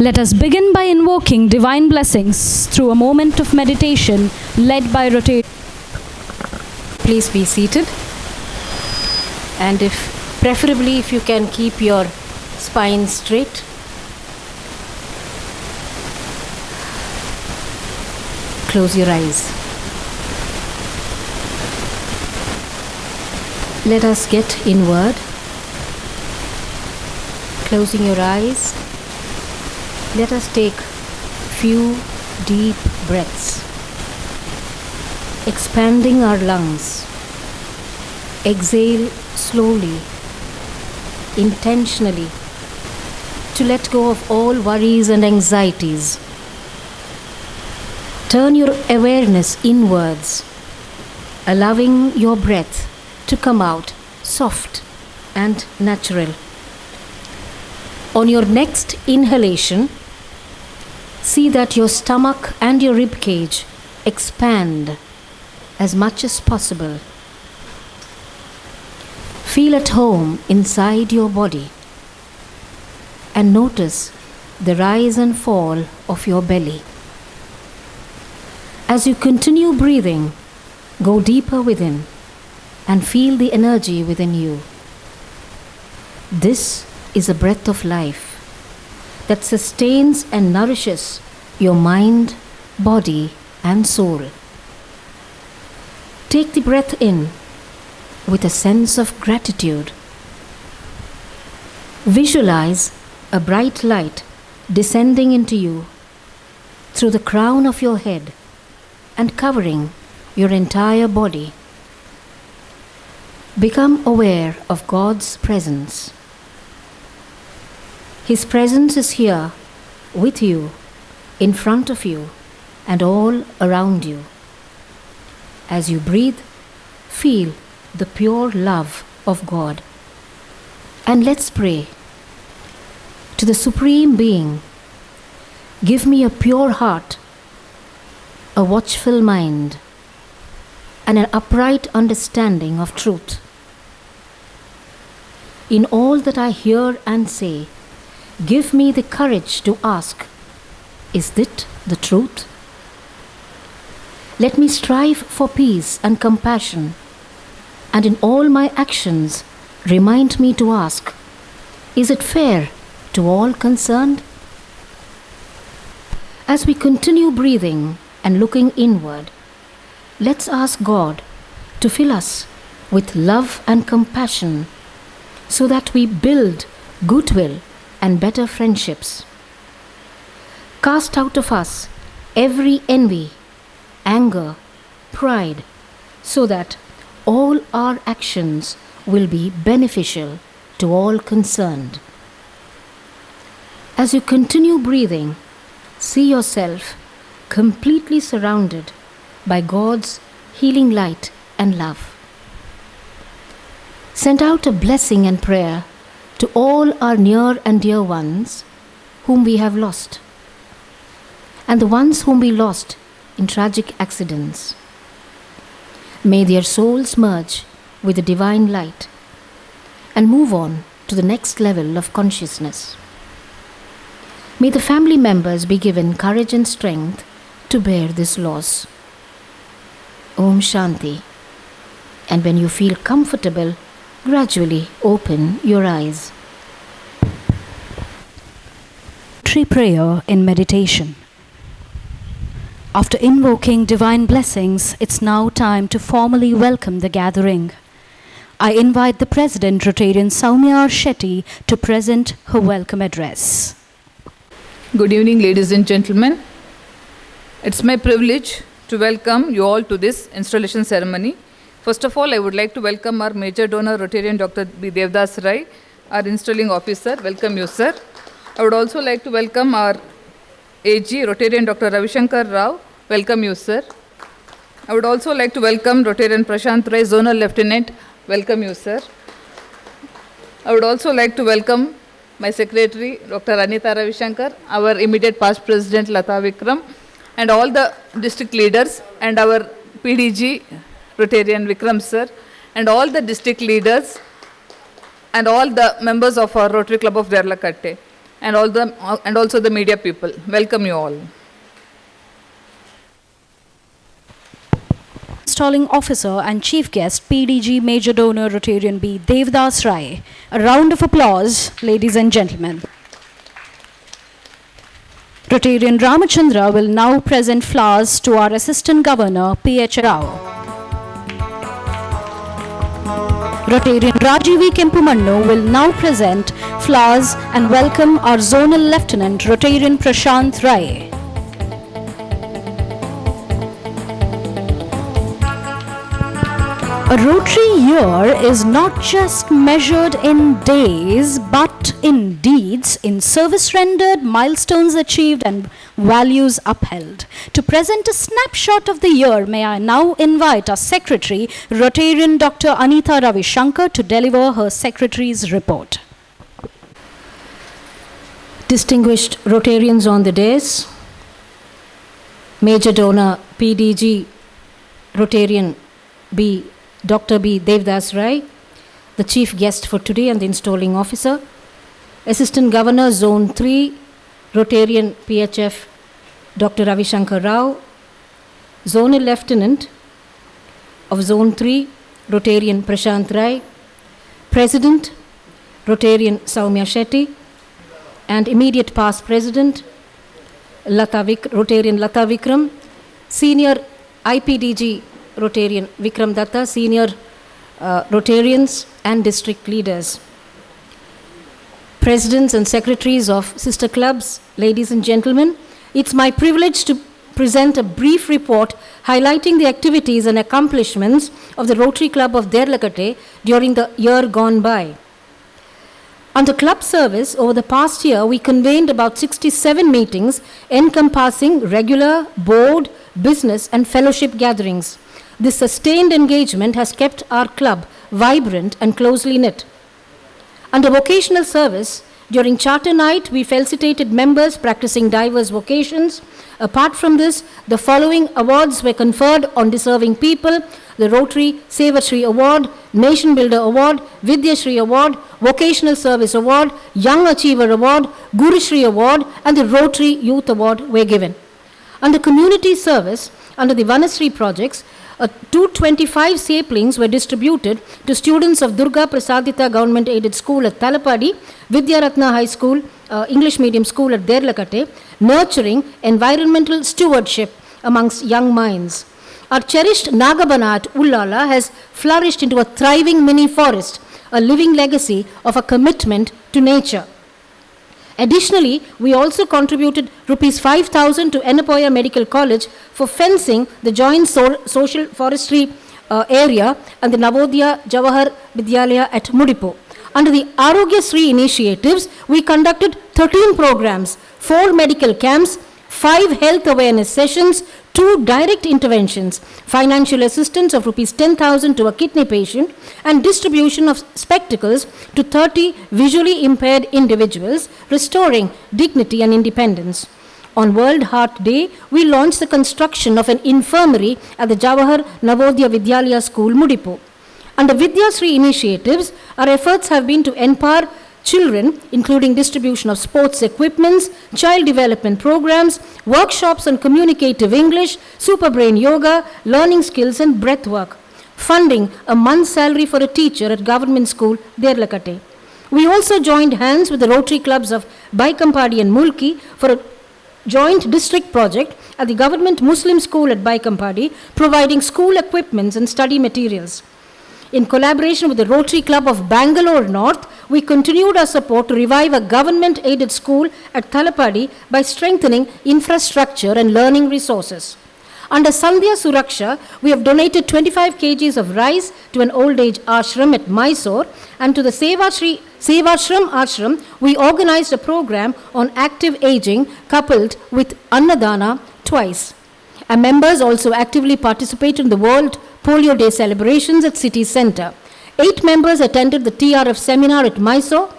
Let us begin by invoking divine blessings through a moment of meditation led by rotation. Please be seated, and preferably if you can keep your spine straight. Close your eyes. Let us get inward. Closing your eyes, let us take few deep breaths, expanding our lungs. Exhale slowly, intentionally, to let go of all worries and anxieties. Turn your awareness inwards, allowing your breath to come out soft and natural. On your next inhalation, see that your stomach and your rib cage expand as much as possible. Feel at home inside your body and notice the rise and fall of your belly. As you continue breathing, go deeper within and feel the energy within you. This is a breath of life that sustains and nourishes your mind, body, and soul. Take the breath in with a sense of gratitude. Visualize a bright light descending into you through the crown of your head and covering your entire body. Become aware of God's presence. His presence is here with you, in front of you, and all around you. As you breathe, feel the pure love of God. And let's pray. To the Supreme Being, give me a pure heart, a watchful mind, and an upright understanding of truth. In all that I hear and say, give me the courage to ask, is this the truth? Let me strive for peace and compassion, and in all my actions remind me to ask, is it fair to all concerned? As we continue breathing and looking inward, let's ask God to fill us with love and compassion so that we build goodwill and better friendships. Cast out of us every envy, anger, pride, so that all our actions will be beneficial to all concerned. As you continue breathing, see yourself completely surrounded by God's healing light and love. Send out a blessing and prayer to all our near and dear ones whom we have lost, and the ones whom we lost in tragic accidents. May their souls merge with the divine light and move on to the next level of consciousness. May the family members be given courage and strength to bear this loss. Om Shanti. And when you feel comfortable, gradually open your eyes. Prayer in meditation. After invoking divine blessings, it's now time to formally welcome the gathering. I invite the President, Rotarian Soumya Shetty, to present her welcome address. Good evening, ladies and gentlemen. It's my privilege to welcome you all to this installation ceremony. First of all, I would like to welcome our major donor, Rotarian Dr. B. Devdas Rai, our installing officer. Welcome you, sir. I would also like to welcome our AG, Rotarian Dr. Ravishankar Rao. Welcome you, sir. I would also like to welcome Rotarian Prashant Rai, Zonal Lieutenant. Welcome you, sir. I would also like to welcome my secretary, Dr. Anita Ravishankar, our immediate past president, Lata Vikram, and all the district leaders, and our PDG, Rotarian Vikram sir, and all the district leaders, and all the members of our Rotary Club of Ralakatte. and also the media people. Welcome you all. Installing Officer and Chief Guest, PDG Major Donor Rotarian B. Devdas Rai. A round of applause, ladies and gentlemen. Rotarian Ramachandra will now present flowers to our Assistant Governor, P.H. Rao. Rotarian Rajivi Kempumannu will now present flowers and welcome our Zonal Lieutenant, Rotarian Prashant Rai. A Rotary year is not just measured in days, but in deeds, in service rendered, milestones achieved, and values upheld. To present a snapshot of the year, may I now invite our Secretary, Rotarian Dr. Anita Ravi Shankar, to deliver her Secretary's report. Distinguished Rotarians on the dais, Major Donor PDG Rotarian B. Dr. B. Devdas Rai, the Chief Guest for today and the Installing Officer, Assistant Governor Zone 3, Rotarian PHF Dr. Ravi Shankar Rao, Zonal Lieutenant of Zone 3, Rotarian Prashant Rai, President, Rotarian Soumya Shetty, and immediate past President, Rotarian Lata Vikram, Senior IPDG Rotarian Vikram Datta, Senior Rotarians and District Leaders, Presidents and Secretaries of Sister Clubs, ladies and gentlemen, it's my privilege to present a brief report highlighting the activities and accomplishments of the Rotary Club of Ralakata during the year gone by. Under club service, over the past year, we convened about 67 meetings encompassing regular, board, business and fellowship gatherings. This sustained engagement has kept our club vibrant and closely knit. Under vocational service, during Charter Night, we felicitated members practicing diverse vocations. Apart from this, the following awards were conferred on deserving people: the Rotary Sevashri Award, Nation Builder Award, Vidya Shri Award, Vocational Service Award, Young Achiever Award, Guru Shri Award, and the Rotary Youth Award were given. Under community service, under the Vanasri projects, 225 saplings were distributed to students of Durga Prasadita Government Aided School at Talapadi, Vidya Ratna High School, English Medium School at Ralakata, nurturing environmental stewardship amongst young minds. Our cherished Nagabana at Ullala has flourished into a thriving mini forest, a living legacy of a commitment to nature. Additionally, we also contributed Rs 5,000 to Ennapoya Medical College for fencing the joint social forestry area and the Navodaya Jawahar Vidyalaya at Mudipu. Under the Arogya Sri initiatives, we conducted 13 programs, 4 medical camps, 5 health awareness sessions, 2 direct interventions, financial assistance of Rs 10,000 to a kidney patient, and distribution of spectacles to 30 visually impaired individuals, restoring dignity and independence. On World Heart Day, we launched the construction of an infirmary at the Jawahar Navodaya Vidyalaya School, Mudipu. Under Vidya Sri initiatives, our efforts have been to empower children, including distribution of sports equipments, child development programs, workshops on communicative English, super brain yoga, learning skills and breath work. Funding a month's salary for a teacher at government school, Ralakata. We also joined hands with the Rotary clubs of Baikampadi and Mulki for a joint district project at the government Muslim school at Baikampadi, providing school equipments and study materials. In collaboration with the Rotary Club of Bangalore North, we continued our support to revive a government-aided school at Talapadi by strengthening infrastructure and learning resources. Under Sandhya Suraksha, we have donated 25 kgs of rice to an old age ashram at Mysore, and to the Sevashram Ashram, we organized a program on active aging coupled with Annadana twice. Our members also actively participated in the World Polio Day celebrations at City Centre. 8 members attended the TRF seminar at Mysore.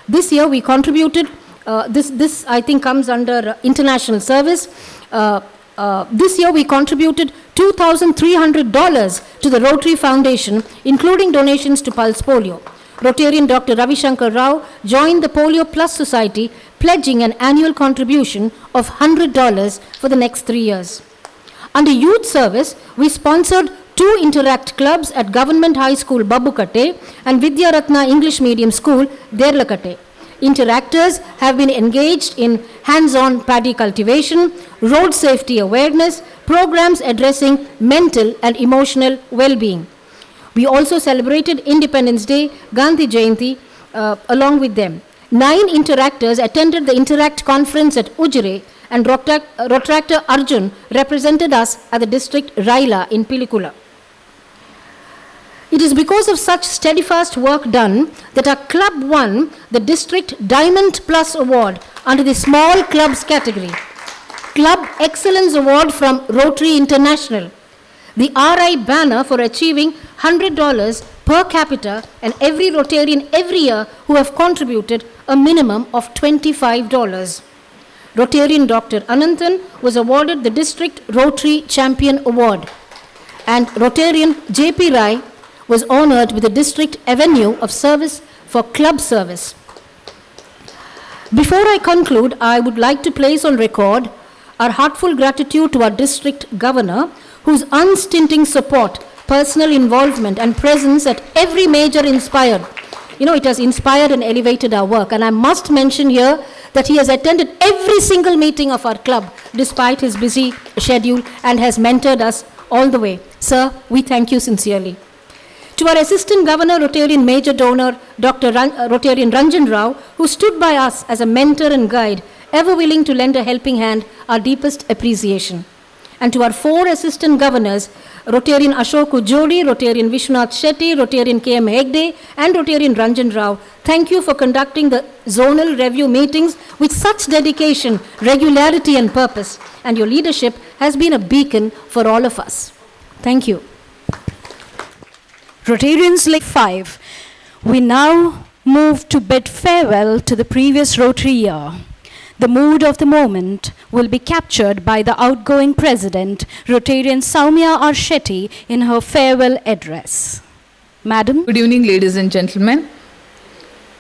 This year we contributed, this I think comes under international service. This year we contributed $2,300 to the Rotary Foundation, including donations to Pulse Polio. Rotarian Dr. Ravi Shankar Rao joined the Polio Plus Society, pledging an annual contribution of $100 for the next 3 years. Under youth service, we sponsored 2 Interact clubs at Government High School Babukate and Vidya Ratna English Medium School Derlakate. Interactors have been engaged in hands-on paddy cultivation, road safety awareness, programs addressing mental and emotional well-being. We also celebrated Independence Day, Gandhi Jayanti along with them. 9 interactors attended the Interact conference at Ujire, and Rotractor Arjun represented us at the district Raila in Pilikula. It is because of such steadfast work done that our club won the District Diamond Plus Award under the Small Clubs category, Club Excellence Award from Rotary International, the RI banner for achieving $100 per capita, and every Rotarian every year who have contributed a minimum of $25. Rotarian Dr. Ananthan was awarded the District Rotary Champion Award, and Rotarian JP Rai was honored with the District Avenue of Service for Club Service. Before I conclude, I would like to place on record our heartfelt gratitude to our District Governor, whose unstinting support, personal involvement and presence at every major inspired. It has inspired and elevated our work. And I must mention here that he has attended every single meeting of our club despite his busy schedule and has mentored us all the way. Sir, we thank you sincerely. To our Assistant Governor, Rotarian Major Donor, Dr. Rotarian Ranjan Rao, who stood by us as a mentor and guide, ever willing to lend a helping hand, our deepest appreciation. And to our 4 Assistant Governors, Rotarian Ashok Ujodi, Rotarian Vishwanath Shetty, Rotarian K.M. Hegde, and Rotarian Ranjan Rao, thank you for conducting the zonal review meetings with such dedication, regularity and purpose. And your leadership has been a beacon for all of us. Thank you. Rotarians like 5, we now move to bid farewell to the previous Rotary year. The mood of the moment will be captured by the outgoing president, Rotarian Soumya R. Shetty, in her farewell address. Madam. Good evening, ladies and gentlemen.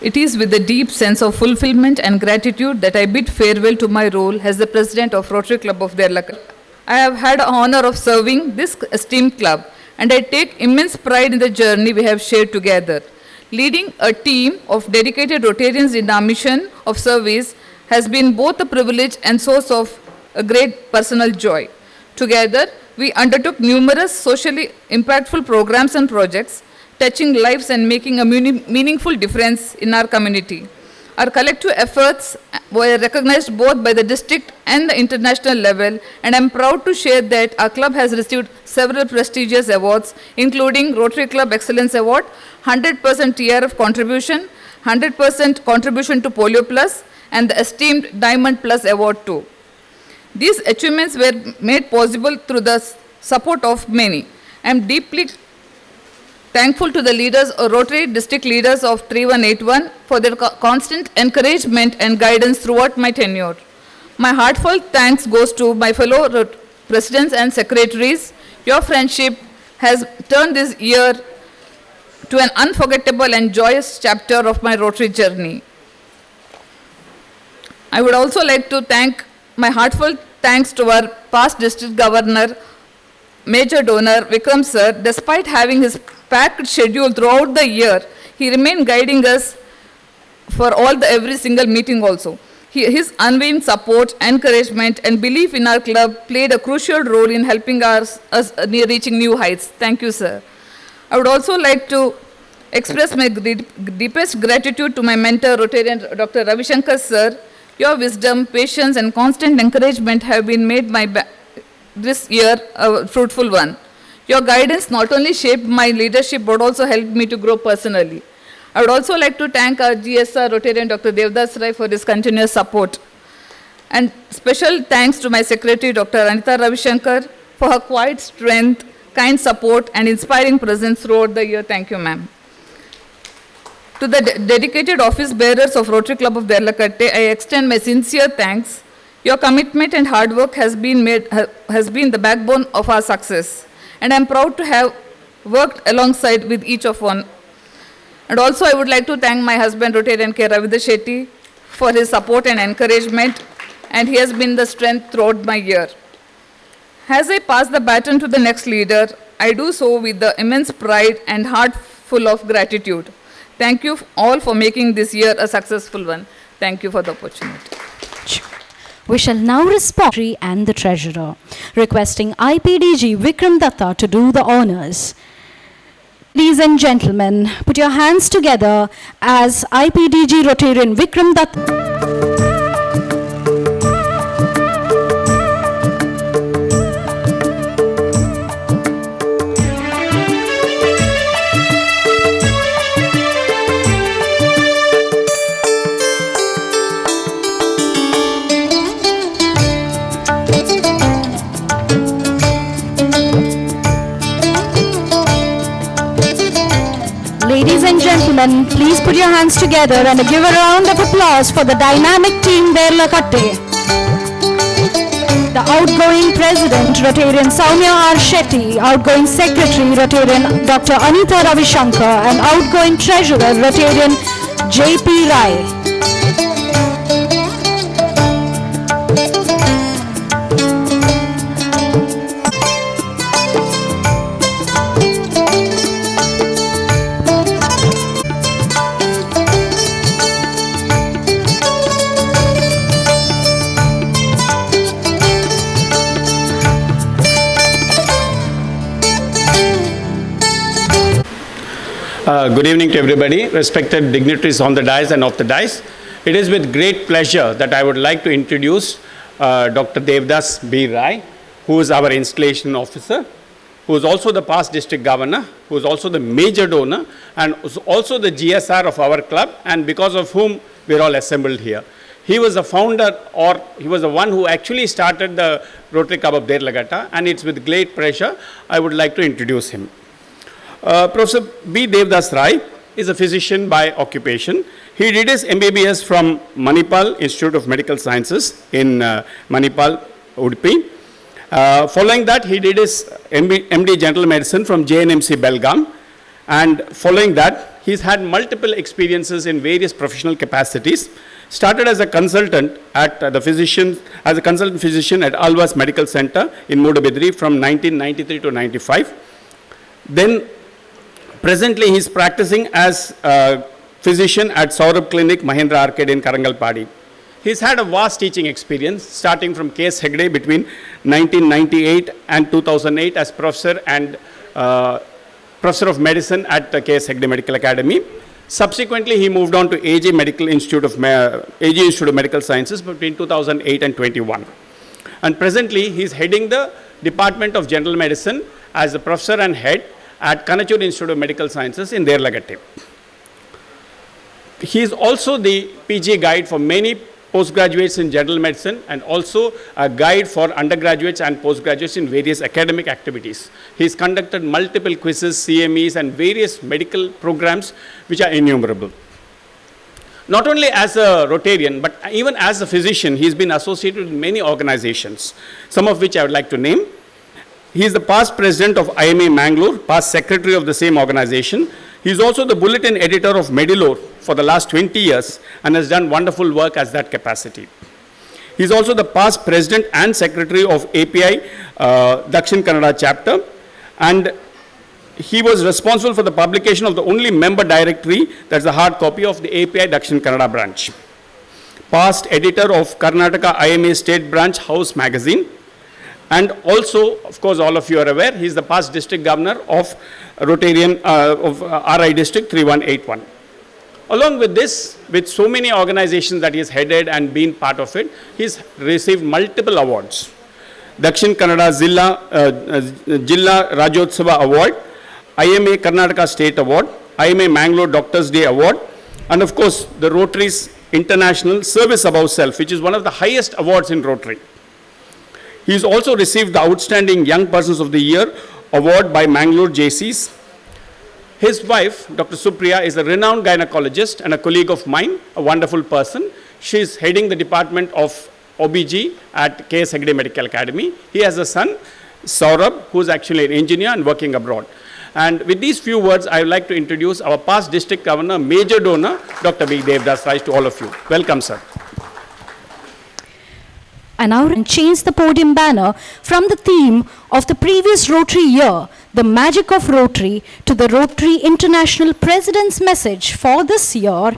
It is with a deep sense of fulfillment and gratitude that I bid farewell to my role as the president of Rotary Club of Ralkata. I have had the honor of serving this esteemed club, and I take immense pride in the journey we have shared together. Leading a team of dedicated Rotarians in our mission of service has been both a privilege and source of a great personal joy. Together, we undertook numerous socially impactful programs and projects, touching lives and making a meaningful difference in our community. Our collective efforts were recognized both by the district and the international level, and I'm proud to share that our club has received several prestigious awards, including Rotary Club Excellence Award, 100% TRF contribution, 100% contribution to Polio Plus, and the esteemed Diamond Plus Award too. These achievements were made possible through the support of many. I am deeply thankful to the leaders or Rotary district leaders of 3181 for their constant encouragement and guidance throughout my tenure. My heartfelt thanks goes to my fellow presidents and secretaries. Your friendship has turned this year to an unforgettable and joyous chapter of my Rotary journey. I would also like to thank my heartfelt thanks to our past district governor, Major Donor Vikram sir. Despite having his packed schedule throughout the year, he remained guiding us for every single meeting also. His unwavering support, encouragement and belief in our club played a crucial role in helping us near reaching new heights. Thank you, sir. I would also like to express my deepest gratitude to my mentor, Rotarian Dr. Ravi Shankar sir. Your wisdom, patience and constant encouragement have been made this year a fruitful one. Your guidance not only shaped my leadership but also helped me to grow personally. I would also like to thank our GSR Rotarian Dr. Devdas Rai for his continuous support. And special thanks to my secretary Dr. Anita Ravishankar for her quiet strength, kind support and inspiring presence throughout the year. Thank you, ma'am. To the dedicated office bearers of Rotary Club of Ralkata, I extend my sincere thanks. Your commitment and hard work has been the backbone of our success. And I am proud to have worked alongside with each of one. And also I would like to thank my husband, Rotarian K. Ravidar Shetty, for his support and encouragement, and he has been the strength throughout my year. As I pass the baton to the next leader, I do so with the immense pride and heart full of gratitude. Thank you all for making this year a successful one. Thank you for the opportunity. We shall now respond and the treasurer, requesting IPDG Vikram Datta to do the honors. Ladies and gentlemen, put your hands together as IPDG Rotarian Vikram Datta. Ladies and gentlemen, please put your hands together and give a round of applause for the dynamic team there, Ralakate. The outgoing President, Rotarian Soumya R. Shetty, outgoing Secretary, Rotarian Dr. Anita Ravishankar, and outgoing Treasurer, Rotarian J.P. Rai. Good evening to everybody, respected dignitaries on the dais and off the dais. It is with great pleasure that I would like to introduce Dr. Devdas B. Rai, who is our installation officer, who is also the past district governor, who is also the major donor, and also the GSR of our club, and because of whom we are all assembled here. He was the founder, or he was the one who actually started the Rotary Club of Ralkata, and it's with great pleasure I would like to introduce him. Professor B. Devdas Rai is a physician by occupation. He did his MBBS from Manipal Institute of Medical Sciences in Manipal, Udupi. Following that, he did his MD General Medicine from JNMC Belgaum. And following that, he's had multiple experiences in various professional capacities. Started as a consultant at as a consultant physician at Alvas Medical Center in Mudabidri from 1993 to 95. Then presently, he is practicing as a physician at Saurabh Clinic, Mahendra Arcade in Karangalpadi. He's had a vast teaching experience, starting from K.S. Hegde between 1998 and 2008 as professor and professor of medicine at the K.S. Hegde Medical Academy. Subsequently, he moved on to AG Institute of Medical Sciences between 2008 and 21. And presently, he is heading the Department of General Medicine as a professor and head at Kanachur Institute of Medical Sciences in Ralkata. He is also the PG guide for many postgraduates in general medicine and also a guide for undergraduates and postgraduates in various academic activities. He has conducted multiple quizzes, CMEs, and various medical programs which are innumerable. Not only as a Rotarian, but even as a physician, he has been associated with many organizations, some of which I would like to name. He is the past president of IMA Mangalore, past secretary of the same organization. He is also the bulletin editor of Medilore for the last 20 years and has done wonderful work as that capacity. He is also the past president and secretary of API Dakshin Kannada chapter, and he was responsible for the publication of the only member directory, that's the hard copy of the API Dakshin Kannada branch. Past editor of Karnataka IMA State Branch House magazine. And also, of course, all of you are aware, he is the past district governor of Rotarian of RI District 3181. Along with this, with so many organizations that he has headed and been part of it, he has received multiple awards. Dakshin Kannada Jilla Rajyotsava Award, IMA Karnataka State Award, IMA Mangalore Doctors Day Award, and of course, the Rotary's International Service Above Self, which is one of the highest awards in Rotary. He has also received the Outstanding Young Persons of the Year award by Mangalore JCs. His wife, Dr. Supriya, is a renowned gynecologist and a colleague of mine, a wonderful person. She is heading the department of OBG at K.S. Hegde Medical Academy. He has a son, Saurabh, who is actually an engineer and working abroad. And with these few words, I would like to introduce our past district governor, major donor, Dr. B. Devdas Rai, to all of you. Welcome, sir. And now change the podium banner from the theme of the previous Rotary year, the magic of Rotary, to the Rotary International President's message for this year.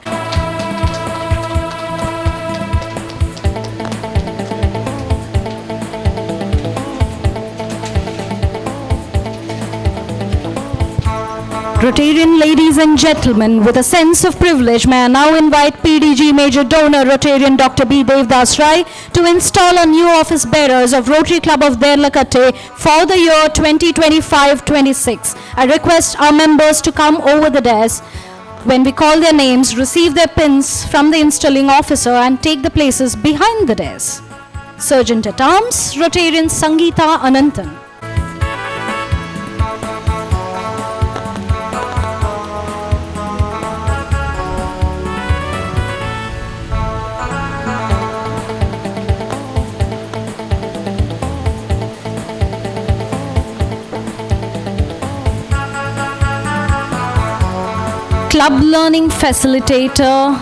Rotarian ladies and gentlemen, with a sense of privilege, may I now invite PDG Major Donor Rotarian Dr. B. Devdas Rai to install a new office bearers of Rotary Club of Ralakata for the year 2025-26. I request our members to come over the dais. When we call their names, receive their pins from the installing officer and take the places behind the dais. Sergeant at Arms, Rotarian Sangeeta Ananthan. Club Learning Facilitator,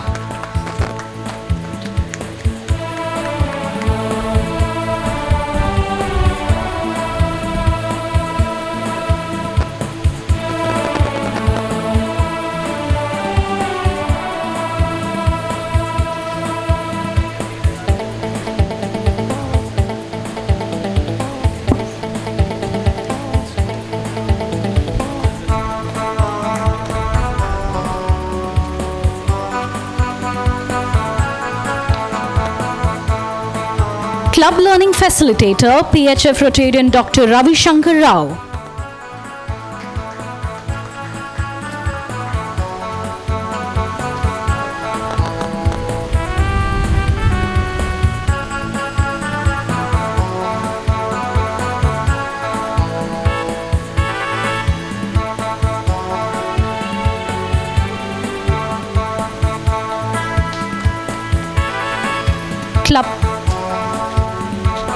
Club Learning Facilitator, PHF Rotarian Dr. Ravi Shankar Rao. Club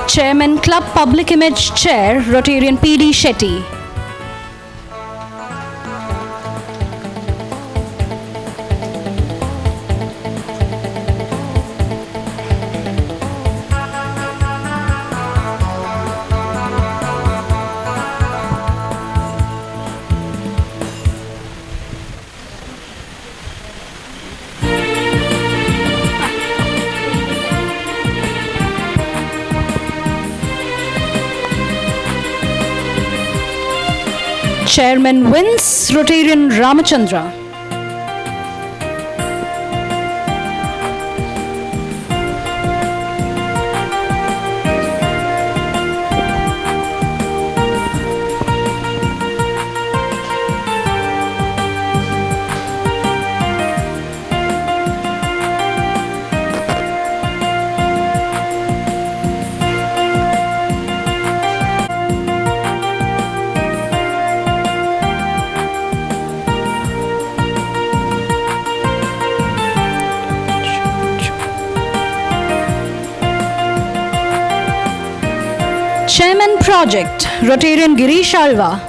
Chairman, Club Public Image Chair, Rotarian PD Shetty. Chairman Vince, Rotarian Ramachandra. Chairman Project, Rotarian Girish Alva.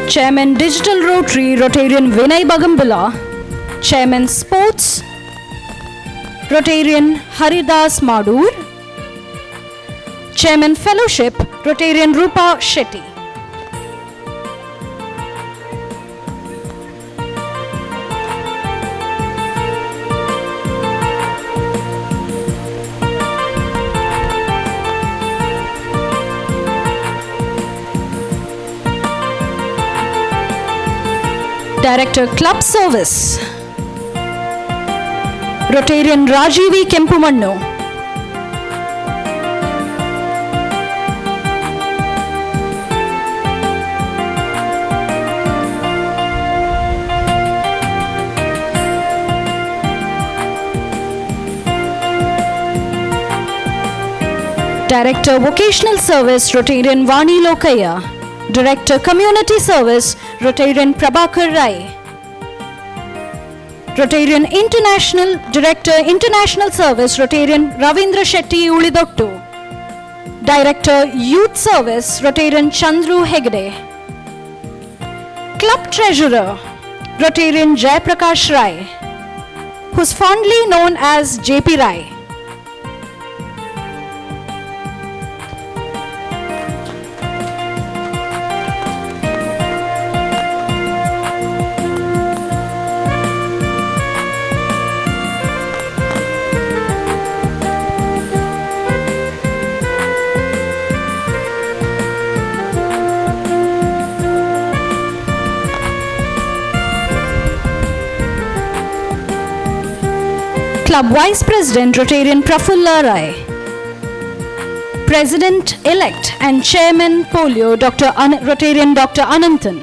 Chairman Digital Rotary, Rotarian Vinay Bagambula. Chairman Sports, Rotarian Haridas Madur. Chairman Fellowship, Rotarian Rupa Shetty. Director Club Service, Rotarian Rajivi Kempumannu. Director Vocational Service, Rotarian Vani Lokaya. Director Community Service, Rotarian Prabhakar Rai. Rotarian International Director International Service, Rotarian Ravindra Shetty Ulidottu. Director Youth Service, Rotarian Chandru Hegde. Club Treasurer, Rotarian Jayaprakash Rai, who is fondly known as JP Rai. Club Vice President, Rotarian Prafulla Rai. President-elect and Chairman Polio, Rotarian Dr. Ananthan.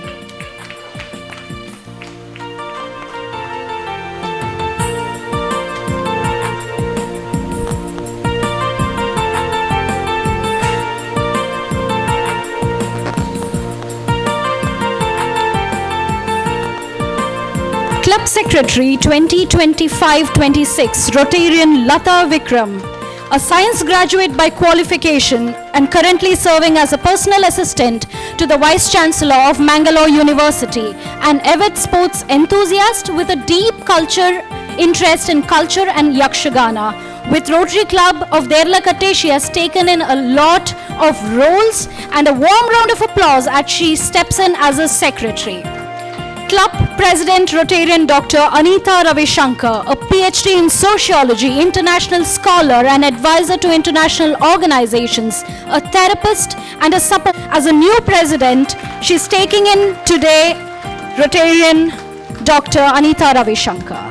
Club Secretary 2025-26, Rotarian Lata Vikram, a science graduate by qualification and currently serving as a personal assistant to the Vice Chancellor of Mangalore University, an avid sports enthusiast with a deep interest in culture and Yakshagana. With Rotary Club of Ralkata, she has taken in a lot of roles, and a warm round of applause as she steps in as a secretary. Club President, Rotarian Dr. Anita Ravishankar, a PhD in Sociology, international scholar and advisor to international organizations, a therapist and a support. As a new president, she's taking in today Rotarian Dr. Anita Ravishankar.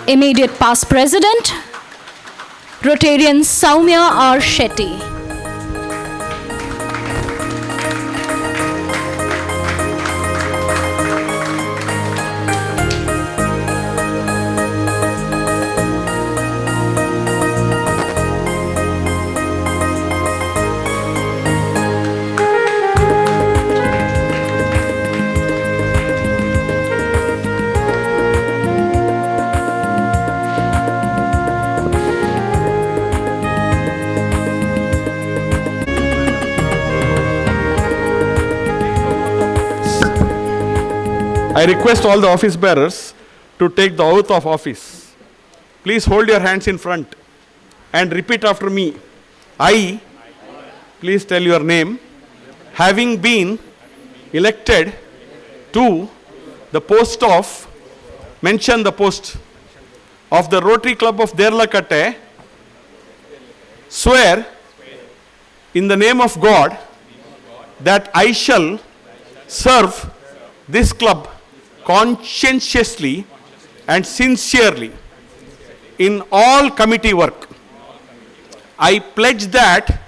Immediate past president, Rotarian Soumya R. Shetty. I request all the office bearers to take the oath of office. Please hold your hands in front and repeat after me. I, please tell your name, having been elected to the post of, mention the post of the Rotary Club of Ralkata, swear in the name of God that I shall serve this club conscientiously and sincerely in all committee work. I pledge that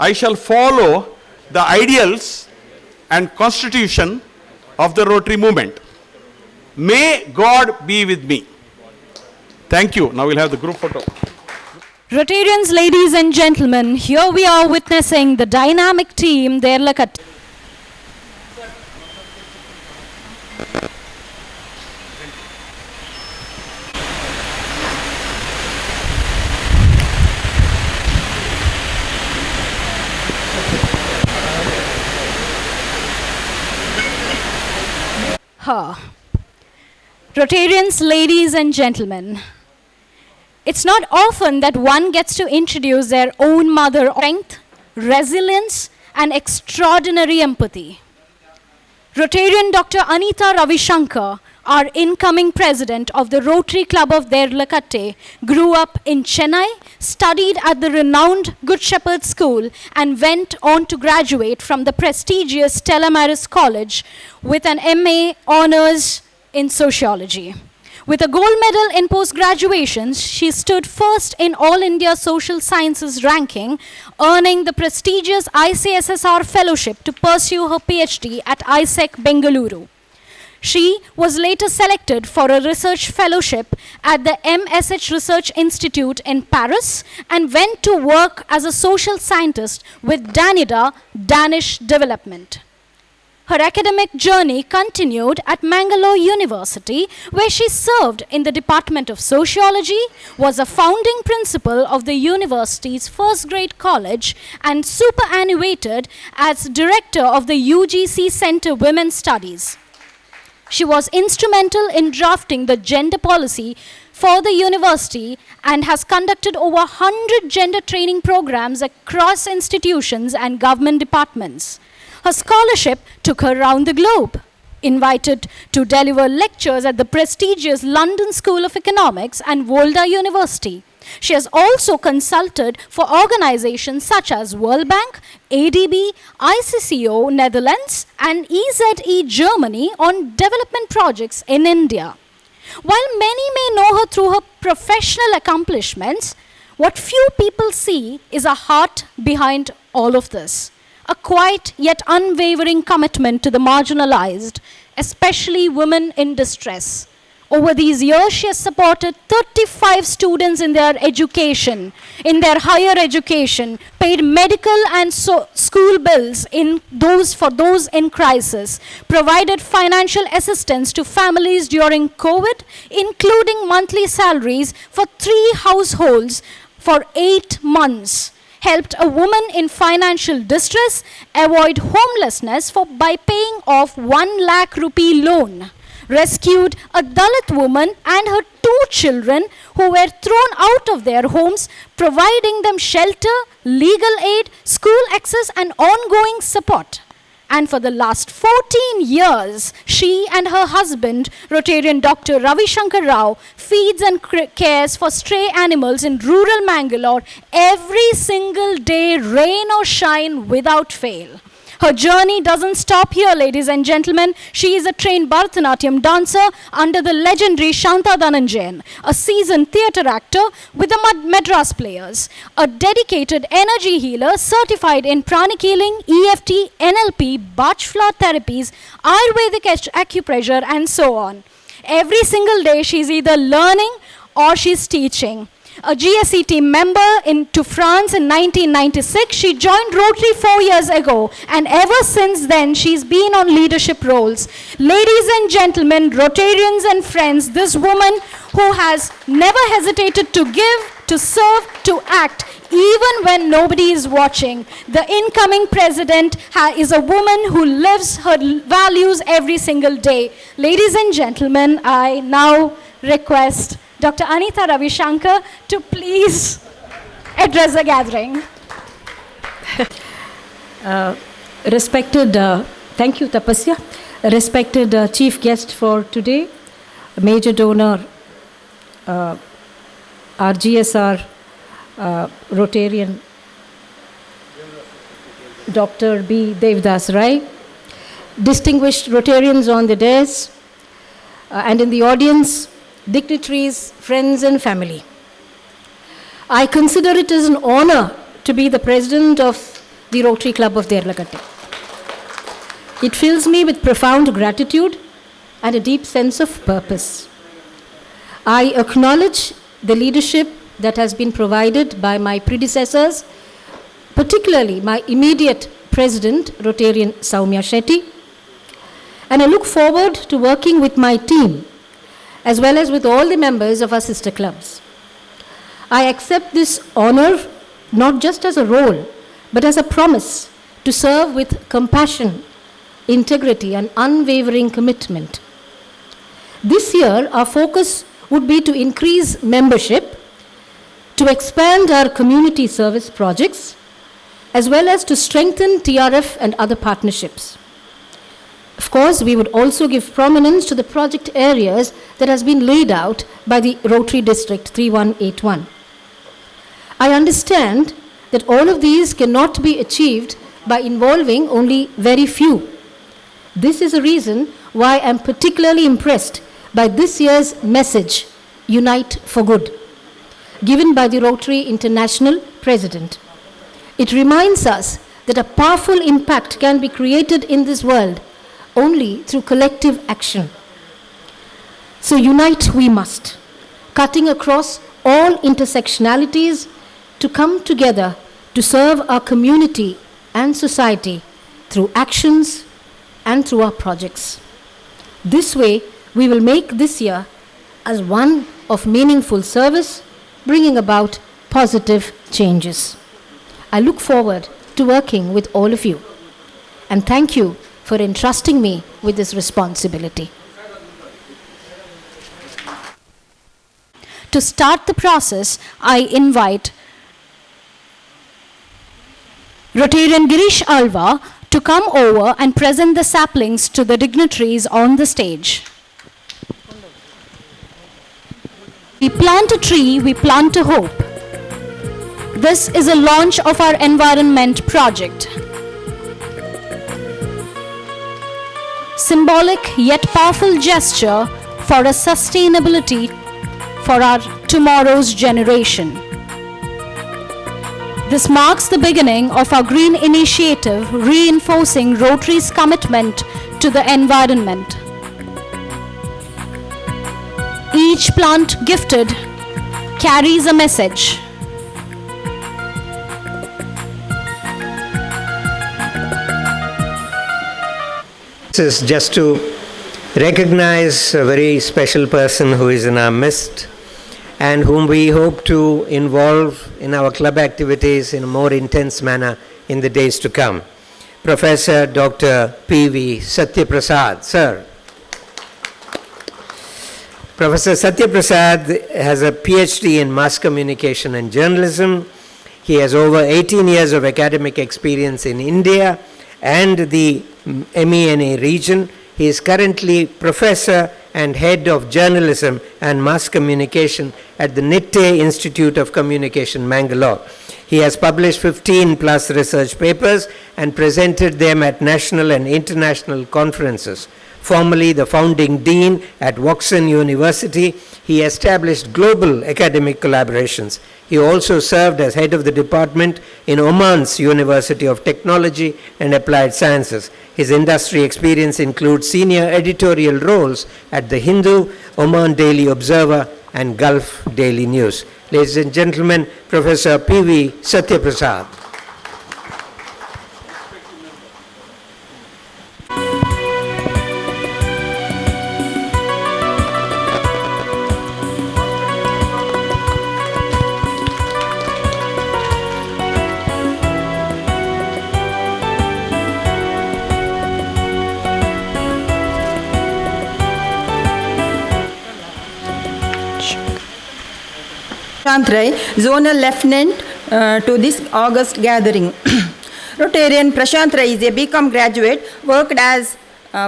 I shall follow the ideals and constitution of the Rotary movement. May God be with me. Thank you. Now we'll have the group photo. Rotarians, ladies and gentlemen, here we are witnessing the dynamic team, Ralkata. Rotarians, ladies and gentlemen, it's not often that one gets to introduce their own mother. Strength, resilience, and extraordinary empathy. Rotarian Dr. Anita Ravishankar, our incoming president of the Rotary Club of Ralkata, grew up in Chennai, studied at the renowned Good Shepherd School, and went on to graduate from the prestigious Stella Maris College with an MA honors in sociology. With a gold medal in post-graduation, she stood first in All India Social Sciences ranking, earning the prestigious ICSSR fellowship to pursue her PhD at ISEC Bengaluru. She was later selected for a research fellowship at the MSH Research Institute in Paris and went to work as a social scientist with Danida, Danish Development. Her academic journey continued at Mangalore University, where she served in the Department of Sociology, was a founding principal of the university's first grade college, and superannuated as director of the UGC Center Women's Studies. She was instrumental in drafting the gender policy for the university and has conducted over 100 gender training programs across institutions and government departments. Her scholarship took her around the globe. Invited to deliver lectures at the prestigious London School of Economics and Volta University. She has also consulted for organizations such as World Bank, ADB, ICCO Netherlands, and EZE Germany on development projects in India. While many may know her through her professional accomplishments, what few people see is a heart behind all of this. A quiet yet unwavering commitment to the marginalized, especially women in distress. Over these years, she has supported 35 students in their education, in their higher education, paid medical and school bills for those in crisis, provided financial assistance to families during COVID, including monthly salaries for 3 households for 8 months, helped a woman in financial distress avoid homelessness by paying off 1 lakh rupee loan, rescued a Dalit woman and her 2 children who were thrown out of their homes, providing them shelter, legal aid, school access, and ongoing support. And for the last 14 years, she and her husband, Rotarian Dr. Ravi Shankar Rao, feeds and cares for stray animals in rural Mangalore every single day, rain or shine, without fail. Her journey doesn't stop here, ladies and gentlemen. She is a trained Bharatanatyam dancer under the legendary Shanta Dhananjayan, a seasoned theatre actor with the Madras Players, a dedicated energy healer certified in pranic healing, EFT, NLP, Bach flower therapies, Ayurvedic acupressure, and so on. Every single day, she's either learning or she's teaching. A GSE team member to France in 1996, she joined Rotary 4 years ago, and ever since then, she's been on leadership roles. Ladies and gentlemen, Rotarians and friends, this woman who has never hesitated to give, to serve, to act, even when nobody is watching. The incoming president is a woman who lives her values every single day. Ladies and gentlemen, I now request Dr. Anita Ravi Shankar to please address the gathering. Respected, thank you Tapasya. Respected chief guest for today, major donor, RGSR Rotarian, Dr. B. Devdas Rai, distinguished Rotarians on the dais, and in the audience, dignitaries, friends and family. I consider it as an honor to be the president of the Rotary Club of Ralakata. It fills me with profound gratitude and a deep sense of purpose. I acknowledge the leadership that has been provided by my predecessors, particularly my immediate president, Rotarian Soumya Shetty, and I look forward to working with my team as well as with all the members of our sister clubs. I accept this honor not just as a role, but as a promise to serve with compassion, integrity, and unwavering commitment. This year, our focus would be to increase membership, to expand our community service projects, as well as to strengthen TRF and other partnerships. Of course, we would also give prominence to the project areas that has been laid out by the Rotary District 3181. I understand that all of these cannot be achieved by involving only very few. This is a reason why I'm particularly impressed by this year's message, Unite for Good, given by the Rotary International President. It reminds us that a powerful impact can be created in this world only through collective action. So unite we must, cutting across all intersectionalities to come together to serve our community and society through actions and through our projects. This way, we will make this year as one of meaningful service, bringing about positive changes. I look forward to working with all of you, and thank you for entrusting me with this responsibility. To start the process, I invite Rotarian Girish Alva to come over and present the saplings to the dignitaries on the stage. We plant a tree, we plant a hope. This is a launch of our environment project. Symbolic yet powerful gesture for a sustainability for our tomorrow's generation. This marks the beginning of our green initiative, reinforcing Rotary's commitment to the environment. Each plant gifted carries a message. This is just to recognize a very special person who is in our midst and whom we hope to involve in our club activities in a more intense manner in the days to come. Professor Dr. P.V. Satyaprasad, sir. Professor Satyaprasad has a PhD in mass communication and journalism. He has over 18 years of academic experience in India and the MENA region. He is currently professor and head of journalism and mass communication at the Nitte Institute of Communication, Mangalore. He has published 15 plus research papers and presented them at national and international conferences. Formerly the founding dean at Woxen University, he established global academic collaborations. He also served as head of the department in Oman's University of Technology and Applied Sciences. His industry experience includes senior editorial roles at The Hindu, Oman Daily Observer, and Gulf Daily News. Ladies and gentlemen, Professor P.V. Satyaprasad. Prashant Rai, Zonal Lieutenant to this August gathering. Rotarian Prashant Rai is a BCom graduate, worked as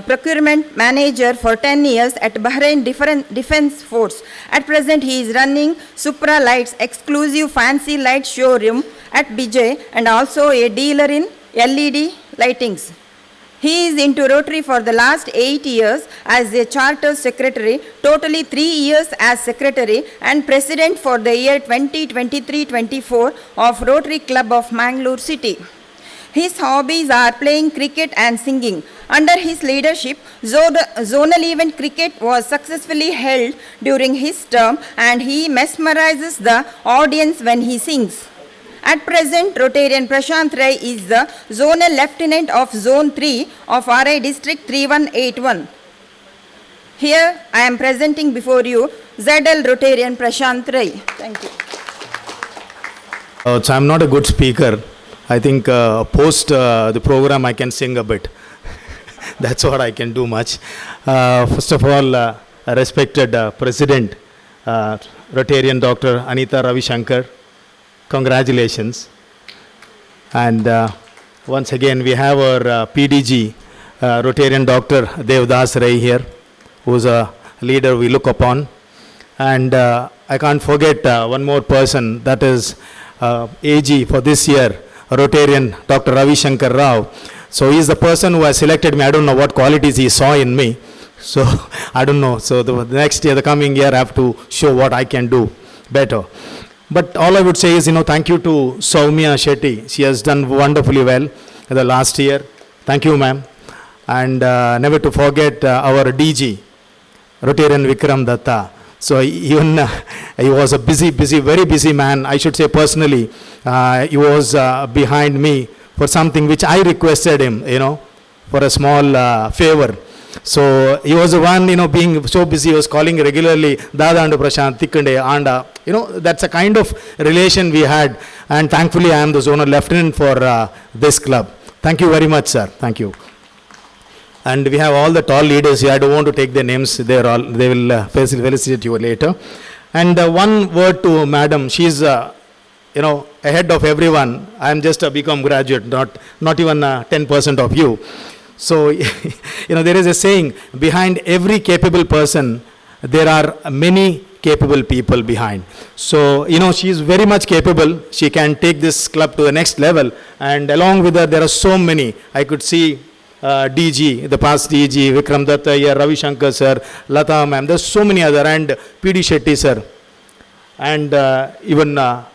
procurement manager for 10 years at Bahrain Defense Force. At present, he is running Supra Lights exclusive fancy light showroom at Bijay and also a dealer in LED lightings. He is into Rotary for the last 8 years as a charter secretary, totally 3 years as secretary and president for the year 2023-24 of Rotary Club of Mangalore City. His hobbies are playing cricket and singing. Under his leadership, zonal event cricket was successfully held during his term and he mesmerizes the audience when he sings. At present, Rotarian Prashant Rai is the Zonal Lieutenant of Zone 3 of RI District 3181. Here, I am presenting before you ZL Rotarian Prashant Rai. Thank you. So I'm not a good speaker. I think post the program I can sing a bit. That's what I can do much. First of all, respected President, Rotarian Dr. Anita Ravishankar, congratulations. And once again, we have our PDG, Rotarian Dr. Devdas Rai here, who's a leader we look upon. And I can't forget one more person, that is AG for this year, Rotarian Dr. Ravi Shankar Rao. So he's the person who has selected me. I don't know what qualities he saw in me. So I don't know. So the next year, the coming year, I have to show what I can do better. But all I would say is, thank you to Soumya Shetty. She has done wonderfully well in the last year. Thank you, ma'am. And never to forget our DG, Rotarian Vikram Datta. So even he was a very busy man. I should say personally, he was behind me for something which I requested him, for a small favor. So he was the one, being so busy, he was calling regularly, Dada and Prashant, Tikkande, Anda. That's a kind of relation we had. And thankfully, I am the zonal lieutenant for this club. Thank you very much, sir. Thank you. And we have all the tall leaders here. I don't want to take their names. They will felicitate you later. And one word to madam. She's, ahead of everyone. I am just a BCom graduate, not even 10% of you. So, there is a saying, behind every capable person, there are many capable people behind. So, she is very much capable. She can take this club to the next level. And along with her, there are so many. I could see DG, the past DG, Vikram Datta here, Ravi Shankar sir, Lata ma'am, there's so many other, and PD Shetty sir. And even, the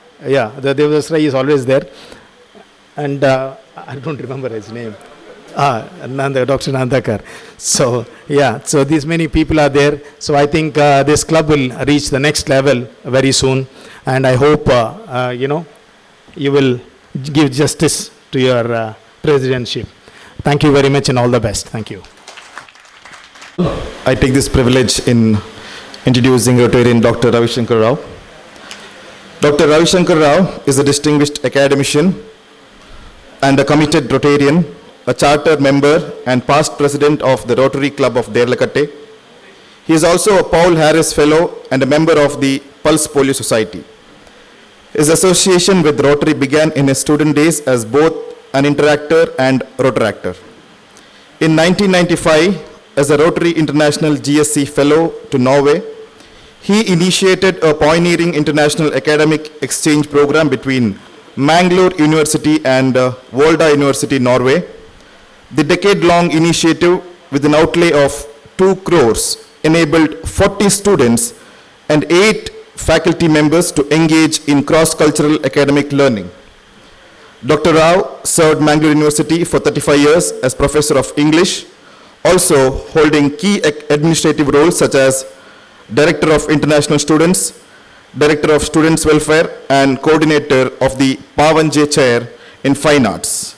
Devdasrai is always there. And I don't remember his name. Dr. Nandakar. So, so these many people are there. So I think this club will reach the next level very soon. And I hope, you will give justice to your presidentship. Thank you very much and all the best. Thank you. I take this privilege in introducing Rotarian Dr. Ravi Shankar Rao. Dr. Ravi Shankar Rao is a distinguished academician and a committed Rotarian, a charter member and past president of the Rotary Club of Ralkata. He is also a Paul Harris Fellow and a member of the Pulse Polio Society. His association with Rotary began in his student days as both an interactor and rotaractor. In 1995, as a Rotary International GSC Fellow to Norway, he initiated a pioneering international academic exchange program between Mangalore University and Volda University, Norway. The decade-long initiative, with an outlay of 2 crores, enabled 40 students and 8 faculty members to engage in cross-cultural academic learning. Dr. Rao served Mangalore University for 35 years as Professor of English, also holding key administrative roles such as Director of International Students, Director of Students' Welfare, and Coordinator of the Pavan J Chair in Fine Arts.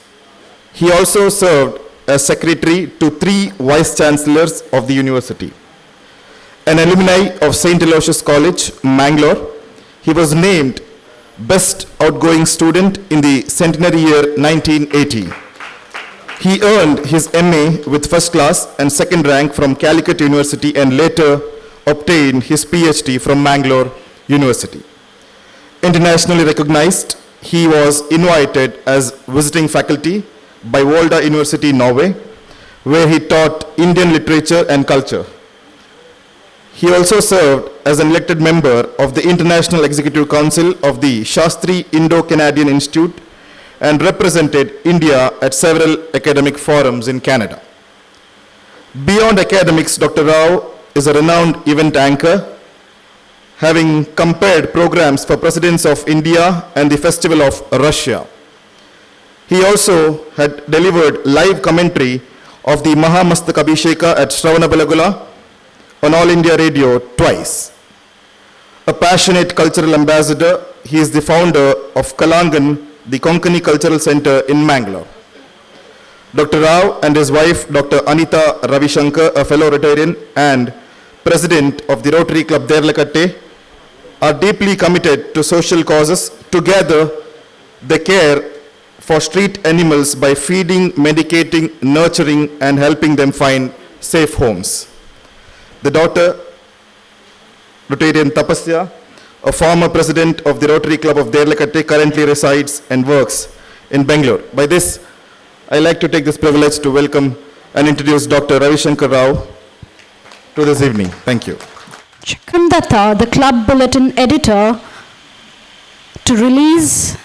He also served as Secretary to 3 Vice Chancellors of the University. An alumni of St. Aloysius College, Mangalore, he was named Best Outgoing Student in the centenary year 1980. He earned his MA with first class and second rank from Calicut University and later obtained his PhD from Mangalore University. Internationally recognized, he was invited as visiting faculty by Volda University, Norway, where he taught Indian literature and culture. He also served as an elected member of the International Executive Council of the Shastri Indo-Canadian Institute and represented India at several academic forums in Canada. Beyond academics, Dr. Rao is a renowned event anchor, having compared programs for Presidents of India and the Festival of Russia. He also had delivered live commentary of the Mahamastak Abhisheka at Shravanabelagula on All India Radio twice. A passionate cultural ambassador, he is the founder of Kalangan, the Konkani Cultural Center in Mangalore. Dr. Rao and his wife, Dr. Anita Ravi Shankar, a fellow Rotarian and president of the Rotary Club Ralkata, are deeply committed to social causes. Together, they care for street animals by feeding, medicating, nurturing, and helping them find safe homes. The daughter, Rotarian Tapasya, a former president of the Rotary Club of Ralkata, currently resides and works in Bangalore. By this, I like to take this privilege to welcome and introduce Dr. Ravi Shankar Rao to this evening. Thank you. Vikram Datta, the club bulletin editor, to release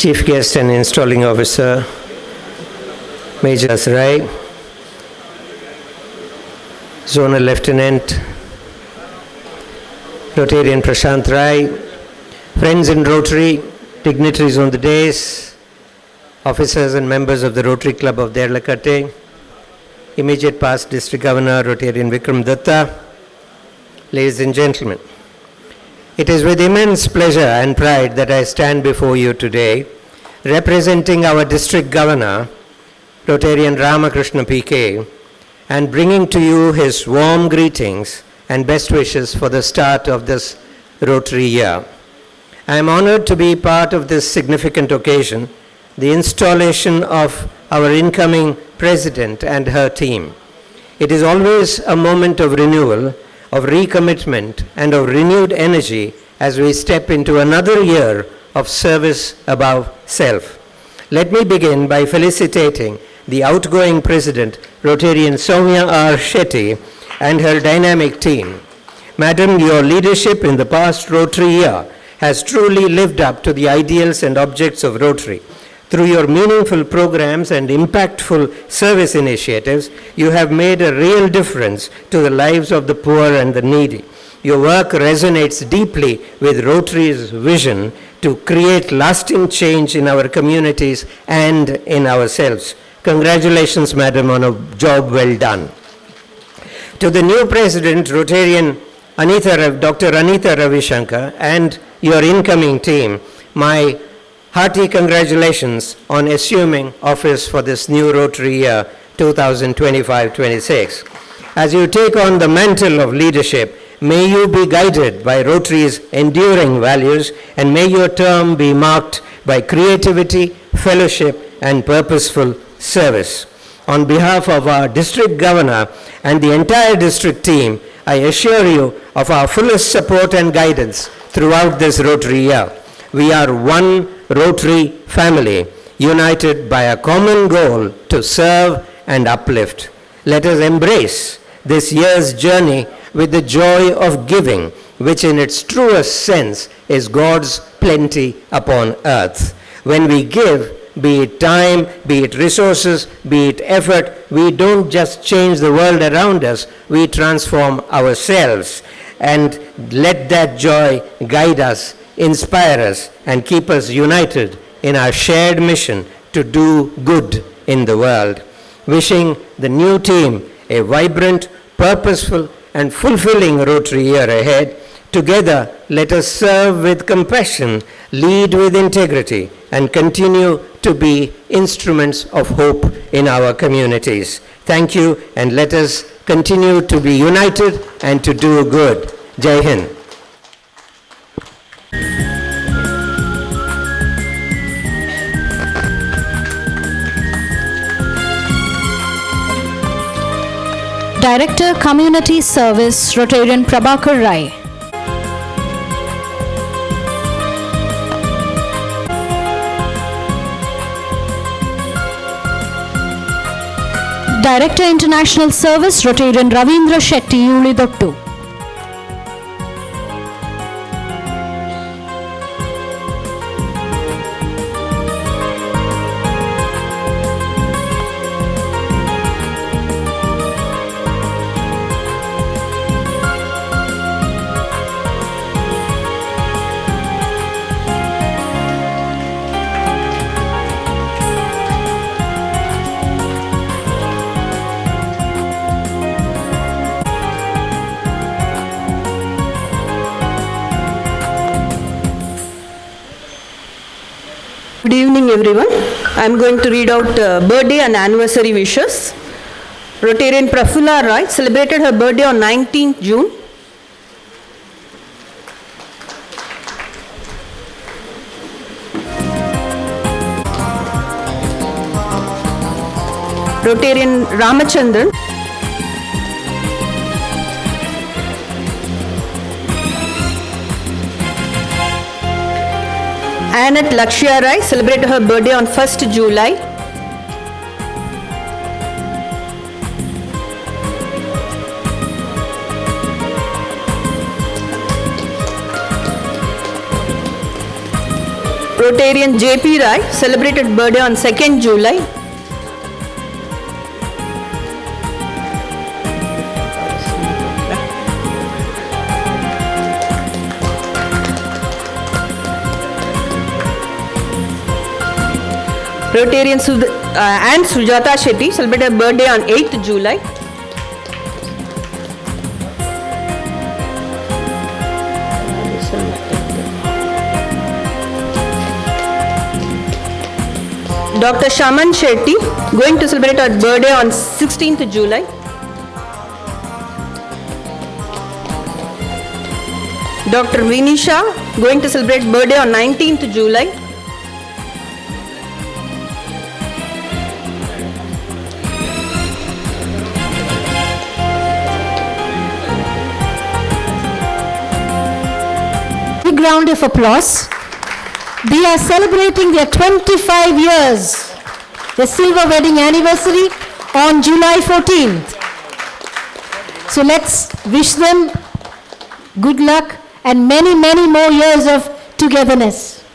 Chief Guest and Installing Officer, Major Rai, Zonal Lieutenant, Rotarian Prashant Rai, friends in Rotary, dignitaries on the dais, officers and members of the Rotary Club of Ralakate, immediate past District Governor Rotarian Vikram Datta, ladies and gentlemen. It is with immense pleasure and pride that I stand before you today, representing our District Governor, Rotarian Ramakrishna PK, and bringing to you his warm greetings and best wishes for the start of this Rotary year. I am honored to be part of this significant occasion, the installation of our incoming President and her team. It is always a moment of renewal, of recommitment, and of renewed energy as we step into another year of service above self. Let me begin by felicitating the outgoing President, Rotarian Soumya R. Shetty, and her dynamic team. Madam, your leadership in the past Rotary year has truly lived up to the ideals and objects of Rotary. Through your meaningful programs and impactful service initiatives, you have made a real difference to the lives of the poor and the needy. Your work resonates deeply with Rotary's vision to create lasting change in our communities and in ourselves. Congratulations, Madam, on a job well done. To the new President, Rotarian Dr. Anita Ravishankar, and your incoming team, my hearty congratulations on assuming office for this new Rotary year 2025-26. As you take on the mantle of leadership, may you be guided by Rotary's enduring values, and may your term be marked by creativity, fellowship, and purposeful service. On behalf of our District Governor and the entire district team, I assure you of our fullest support and guidance throughout this Rotary year. We are one Rotary family, united by a common goal to serve and uplift. Let us embrace this year's journey with the joy of giving, which in its truest sense is God's plenty upon earth. When we give, be it time, be it resources, be it effort, we don't just change the world around us, we transform ourselves. And let that joy guide us, inspire us, and keep us united in our shared mission to do good in the world. Wishing the new team a vibrant, purposeful, and fulfilling Rotary year ahead. Together, let us serve with compassion, lead with integrity, and continue to be instruments of hope in our communities. Thank you, and let us continue to be united and to do good. Jai Hind. Director, Community Service, Rotarian Prabhakar Rai. Director, International Service, Rotarian Ravindra Shetty Ulidottu. Good evening, everyone. I am going to read out birthday and anniversary wishes. Rotarian Prafulla Rai celebrated her birthday on 19th June. Rotarian Ramachandran Annette Lakshya Rai celebrated her birthday on 1st July. Rotarian J.P. Rai celebrated birthday on 2nd July. Rotarian and Sujata Shetty celebrated birthday on 8th July. Dr. Shaman Shetty going to celebrate her birthday on 16th July. Dr. Vinisha going to celebrate birthday on 19th July. Big round of applause. They are celebrating their 25 years, their silver wedding anniversary on July 14th. So let's wish them good luck and many, many more years of togetherness.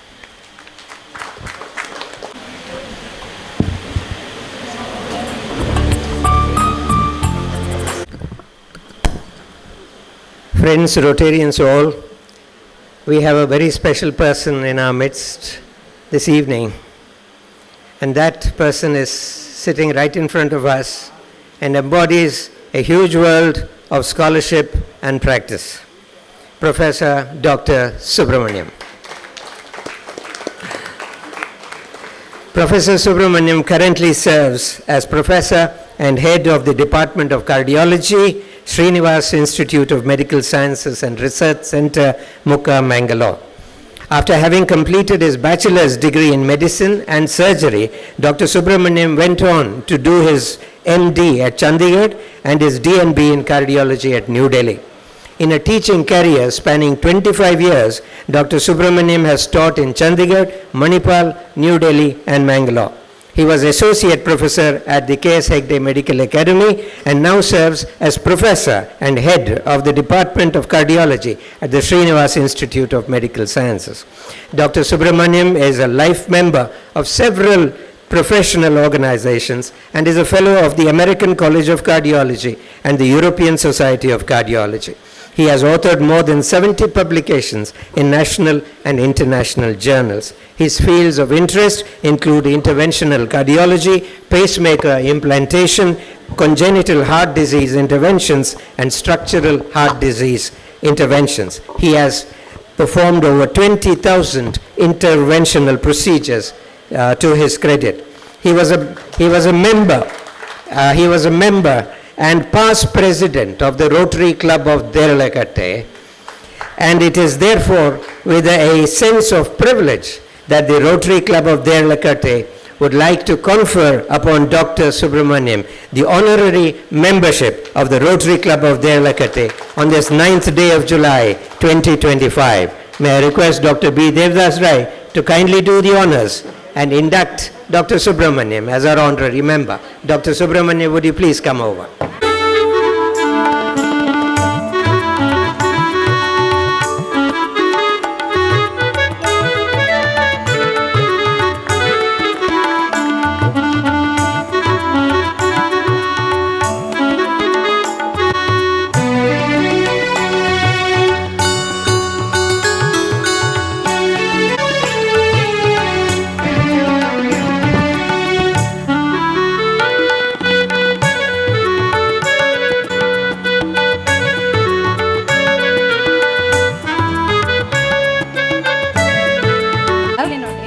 Friends, Rotarians all, we have a very special person in our midst this evening, and that person is sitting right in front of us and embodies a huge world of scholarship and practice. Professor Dr. Subramaniam. Professor Subramaniam currently serves as professor and head of the Department of Cardiology, Srinivas Institute of Medical Sciences and Research Center, Mukka, Mangalore. After having completed his bachelor's degree in medicine and surgery, Dr. Subramaniam went on to do his MD at Chandigarh and his DNB in cardiology at New Delhi. In a teaching career spanning 25 years, Dr. Subramaniam has taught in Chandigarh, Manipal, New Delhi and Mangalore. He was Associate Professor at the K.S. Hegde Medical Academy and now serves as Professor and Head of the Department of Cardiology at the Srinivas Institute of Medical Sciences. Dr. Subramaniam is a life member of several professional organizations and is a Fellow of the American College of Cardiology and the European Society of Cardiology. He has authored more than 70 publications in national and international journals. His fields of interest include interventional cardiology, pacemaker implantation, congenital heart disease interventions, and structural heart disease interventions. He has performed over 20,000 interventional procedures to his credit. He was a member and past president of the Rotary Club of Ralakata, and it is therefore with a sense of privilege that the Rotary Club of Ralakata would like to confer upon Dr. Subramaniam the honorary membership of the Rotary Club of Ralakata on this 9th day of July 2025. May I request Dr. B. Devdas Rai to kindly do the honors and induct Dr. Subramaniam as our honorary member. Dr. Subramaniam, would you please come over?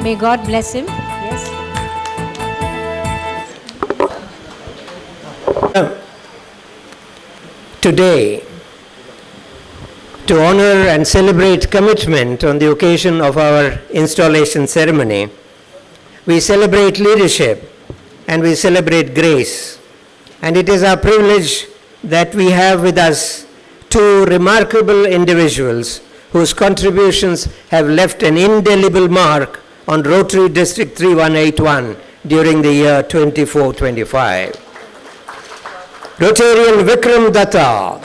May God bless him. Yes. Today, to honor and celebrate commitment on the occasion of our installation ceremony, we celebrate leadership and we celebrate grace. And it is our privilege that we have with us two remarkable individuals whose contributions have left an indelible mark on Rotary District 3181 during the year 24-25. Rotarian Vikram Datta,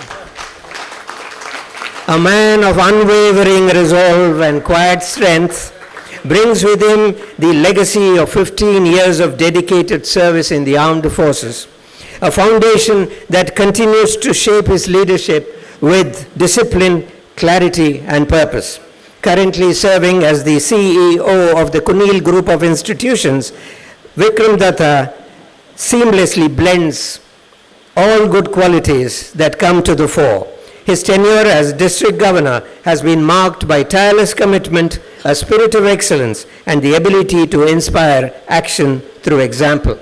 a man of unwavering resolve and quiet strength, brings with him the legacy of 15 years of dedicated service in the armed forces, a foundation that continues to shape his leadership with discipline, clarity, and purpose. Currently serving as the CEO of the Kunil Group of Institutions, Vikram Datta seamlessly blends all good qualities that come to the fore. His tenure as district governor has been marked by tireless commitment, a spirit of excellence, and the ability to inspire action through example.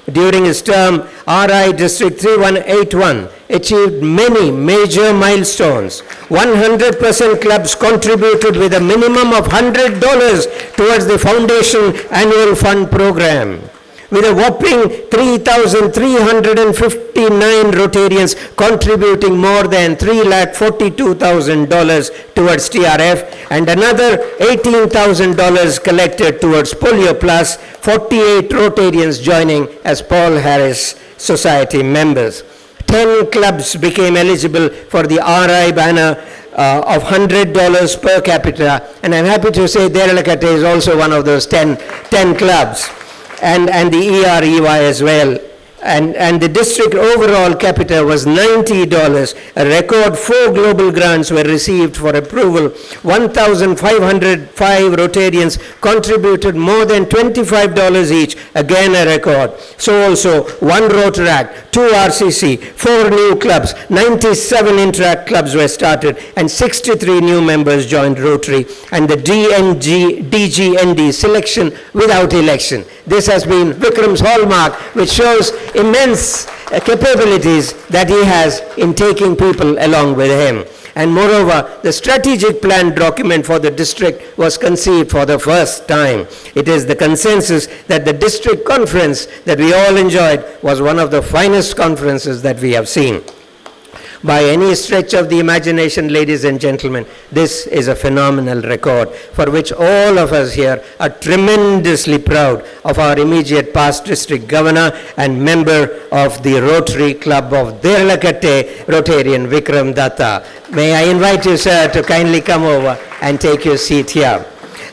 During his term, RI District 3181 achieved many major milestones. 100% clubs contributed with a minimum of $100 towards the foundation annual fund program. With a whopping 3,359 Rotarians contributing more than $342,000 towards TRF and another $18,000 collected towards Polio Plus, 48 Rotarians joining as Paul Harris Society members. 10 clubs became eligible for the RI banner of $100 per capita, and I'm happy to say Ralakata is also one of those 10 clubs. And the EREY as well. And the district overall capita was $90. A record 4 global grants were received for approval. 1,505 Rotarians contributed more than $25 each, again a record. So also 1 Rotaract, 2 RCC, 4 new clubs, 97 Interact clubs were started, and 63 new members joined Rotary, and the DGND selection without election. This has been Vikram's hallmark, which shows immense capabilities that he has in taking people along with him. And moreover, the strategic plan document for the district was conceived for the first time. It is the consensus that the district conference that we all enjoyed was one of the finest conferences that we have seen. By any stretch of the imagination, ladies and gentlemen, this is a phenomenal record for which all of us here are tremendously proud of our immediate past district governor and member of the Rotary Club of Ralakata, Rotarian Vikram Datta. May I invite you, sir, to kindly come over and take your seat here.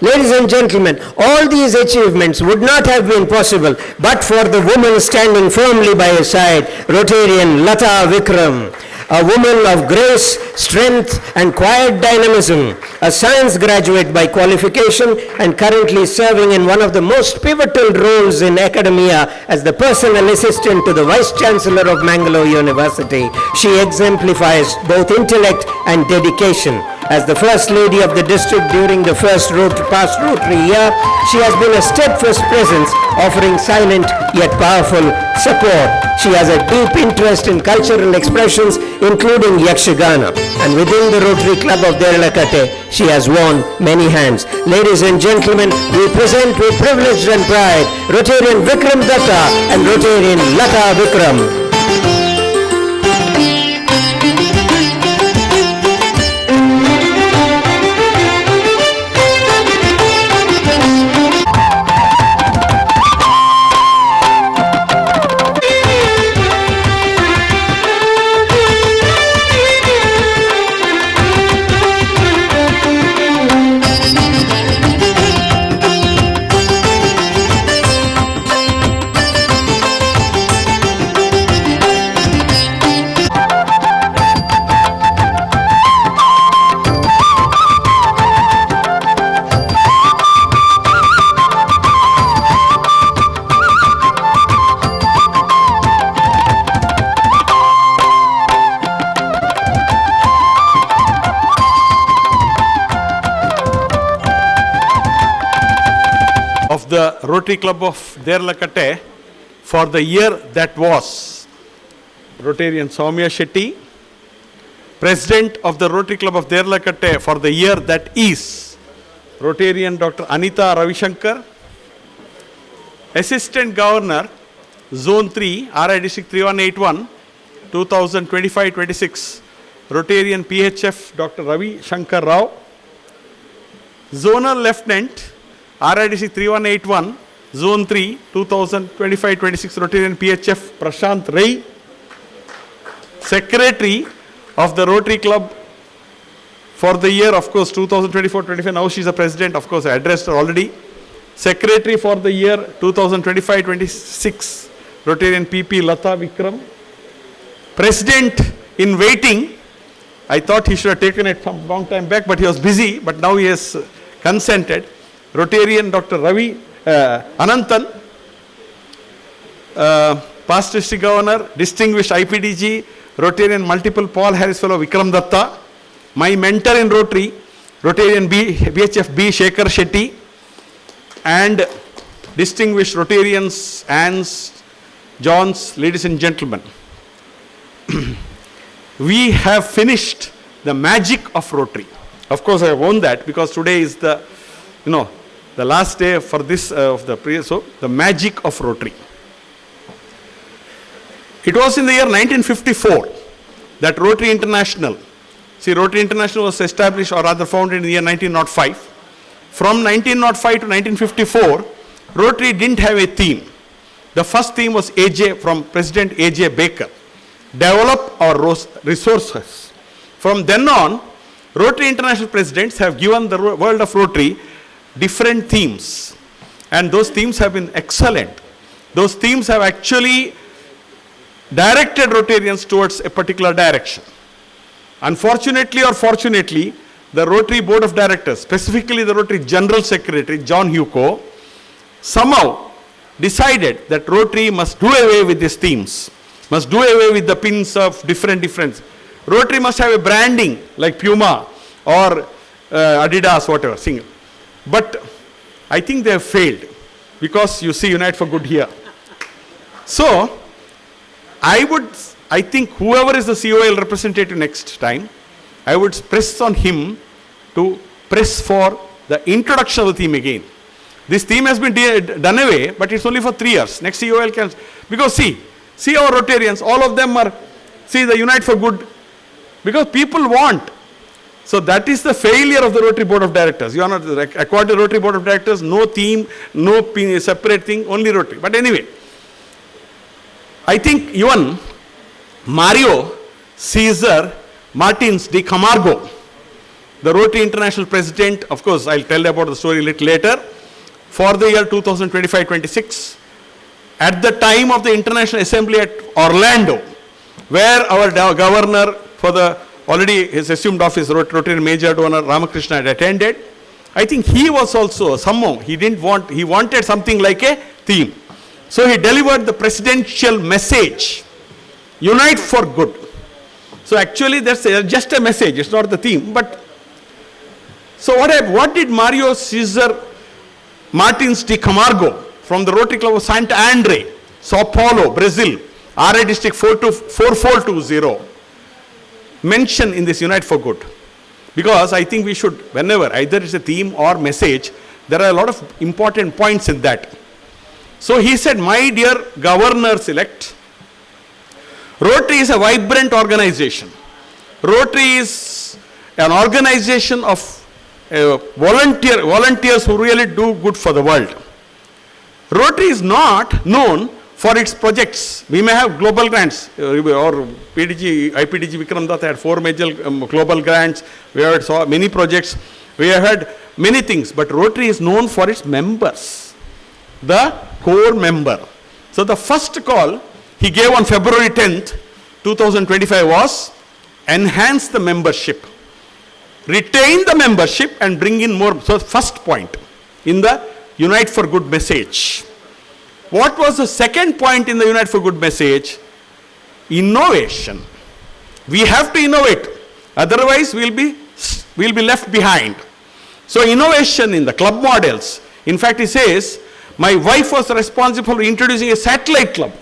Ladies and gentlemen, all these achievements would not have been possible but for the woman standing firmly by his side, Rotarian Lata Vikram. A woman of grace, strength, and quiet dynamism, a science graduate by qualification and currently serving in one of the most pivotal roles in academia as the personal assistant to the Vice Chancellor of Mangalore University. She exemplifies both intellect and dedication. As the First Lady of the district during the past Rotary year, she has been a steadfast presence, offering silent yet powerful support. She has a deep interest in cultural expressions, including Yakshagana. And within the Rotary Club of Ralakata, she has worn many hats. Ladies and gentlemen, we present with privilege and pride Rotarian Vikram Datta and Rotarian Lata Vikram. Of the Rotary Club of Ralakata for the year that was, Rotarian Soumya Shetty. President of the Rotary Club of Ralakata for the year that is, Rotarian Dr. Anita Ravishankar. Assistant Governor, Zone 3, RI District 3181, 2025-26, Rotarian PHF Dr. Ravi Shankar Rao. Zonal Lieutenant, RIDC 3181, Zone 3, 2025-26, Rotarian PHF Prashant Rai. Secretary of the Rotary Club for the year, of course, 2024-25, now she is the president, of course, I addressed her already. Secretary for the year 2025-26, Rotarian PP Lata Vikram. President in waiting, I thought he should have taken it from a long time back, but he was busy, but now he has consented. Rotarian Dr. Ravi Ananthan, past district governor, distinguished IPDG, Rotarian multiple Paul Harris Fellow Vikram Datta, my mentor in Rotary, Rotarian BHF B Shekhar Shetty, and distinguished Rotarians, Anns, Johns, ladies and gentlemen. We have finished the magic of Rotary. Of course, I have won that because today is the, the last day for this of the prayer. So, the magic of Rotary. It was in the year 1954 that Rotary International, Rotary International was established or rather founded in the year 1905. From 1905 to 1954, Rotary didn't have a theme. The first theme was from President A.J. Baker. Develop our resources. From then on, Rotary International presidents have given the world of Rotary different themes. And those themes have been excellent. Those themes have actually directed Rotarians towards a particular direction. Unfortunately or fortunately, the Rotary Board of Directors, specifically the Rotary General Secretary, John Hugo, somehow decided that Rotary must do away with these themes, must do away with the pins of different. Rotary must have a branding like Puma or Adidas, whatever, single. But I think they have failed because you see Unite for Good here. So, I think whoever is the COL representative next time, I would press on him to press for the introduction of the theme again. This theme has been done away, but it's only for 3 years. Next COL can, because see our Rotarians, all of them are, the Unite for Good, because people want. So that is the failure of the Rotary Board of Directors. You are not, according to the Rotary Board of Directors, no theme, no separate thing, only Rotary. But anyway, I think even Mario Cesar Martins de Camargo, the Rotary International President, of course, I'll tell you about the story a little later, for the year 2025-26, at the time of the International Assembly at Orlando, where our governor for the, already his assumed office, Rotary Major Donor Ramakrishna had attended, I think he was also somehow, he wanted something like a theme. So he delivered the presidential message, Unite for Good. So actually that's just a message, it's not the theme. But so what did Mario Cesar Martins de Camargo from the Rotary Club of Santa Andre, Sao Paulo, Brazil, RA District 4420 mention in this Unite for Good? Because I think we should, whenever either it's a theme or message, there are a lot of important points in that. So he said, my dear governors-elect, Rotary is a vibrant organization. Rotary is an organization of volunteers who really do good for the world. Rotary is not known for its projects. We may have global grants, or IPDG Vikram Datta had 4 major global grants. We have had many projects. We have had many things, but Rotary is known for its members, the core member. So the first call he gave on February 10th, 2025 was enhance the membership, retain the membership and bring in more. So first point in the Unite for Good message. What was the second point in the Unite for Good message? Innovation. We have to innovate, otherwise we'll be left behind. So innovation in the club models. In fact, he says, my wife was responsible for introducing a satellite club.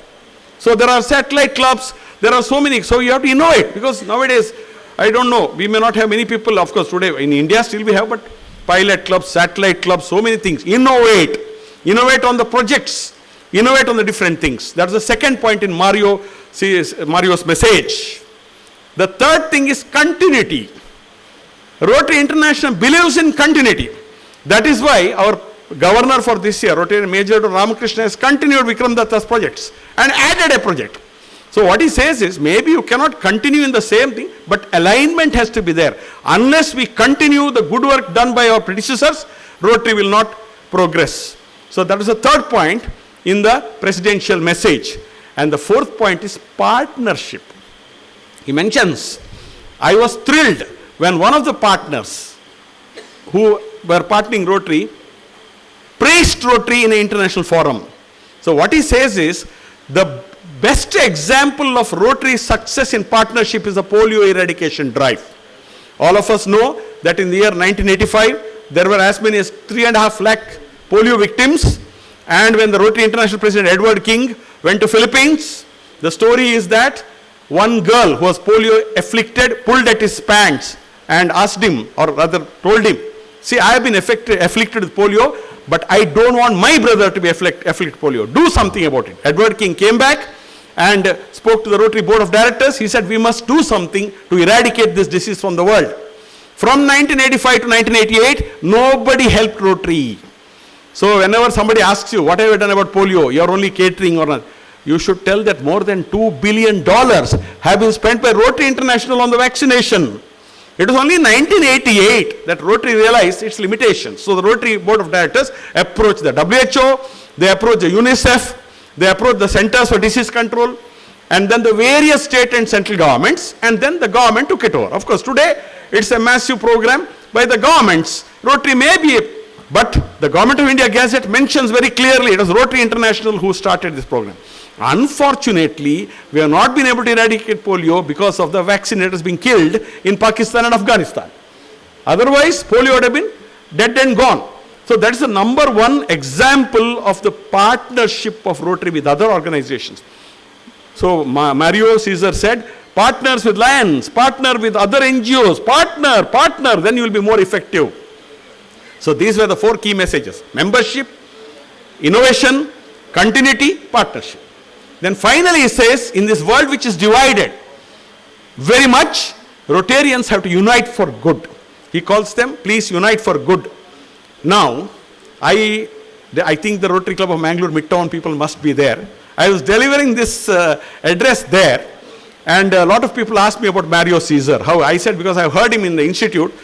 So there are satellite clubs, there are so many, so you have to innovate, because nowadays, I don't know, we may not have many people, of course today in India still we have, but pilot clubs, satellite clubs, so many things. Innovate on the projects, innovate on the different things. That's the second point in Mario's message. The third thing is continuity. Rotary International believes in continuity. That is why our governor for this year, Rotary Major Ramakrishna, has continued Vikram Datta's projects and added a project. So what he says is, maybe you cannot continue in the same thing, but alignment has to be there. Unless we continue the good work done by our predecessors, Rotary will not progress. So that is the third point in the presidential message. And the fourth point is partnership. He mentions, I was thrilled when one of the partners who were partnering Rotary praised Rotary in an international forum. So what he says is, the best example of Rotary success in partnership is the polio eradication drive. All of us know that in the year 1985, there were as many as 3.5 lakh polio victims. And when the Rotary International President Edward King went to Philippines, the story is that one girl who was polio afflicted pulled at his pants and asked him, or rather told him, see, I have been afflicted with polio, but I don't want my brother to be afflicted with polio. Do something about it. Edward King came back and spoke to the Rotary Board of Directors. He said, we must do something to eradicate this disease from the world. From 1985 to 1988, nobody helped Rotary. So whenever somebody asks you, what have you done about polio? You are only catering or not. You should tell that more than $2 billion have been spent by Rotary International on the vaccination. It was only in 1988 that Rotary realized its limitations. So the Rotary Board of Directors approached the WHO, they approached the UNICEF, they approached the Centers for Disease Control, and then the various state and central governments, and then the government took it over. Of course, today it's a massive program by the governments. Rotary may be, but the Government of India Gazette mentions very clearly it was Rotary International who started this program. Unfortunately, we have not been able to eradicate polio because of the vaccinators being killed in Pakistan and Afghanistan. Otherwise, polio would have been dead and gone. So that is the number one example of the partnership of Rotary with other organizations. So Mario Caesar said, partners with Lions, partner with other NGOs, partner, then you will be more effective. So these were the 4 key messages: membership, innovation, continuity, partnership. Then finally he says, in this world which is divided very much, Rotarians have to unite for good. He calls them, please unite for good. Now, I think the Rotary Club of Mangalore Midtown people must be there. I was delivering this address there, and a lot of people asked me about Mario Caesar. How? I said, because I've heard him in the institute.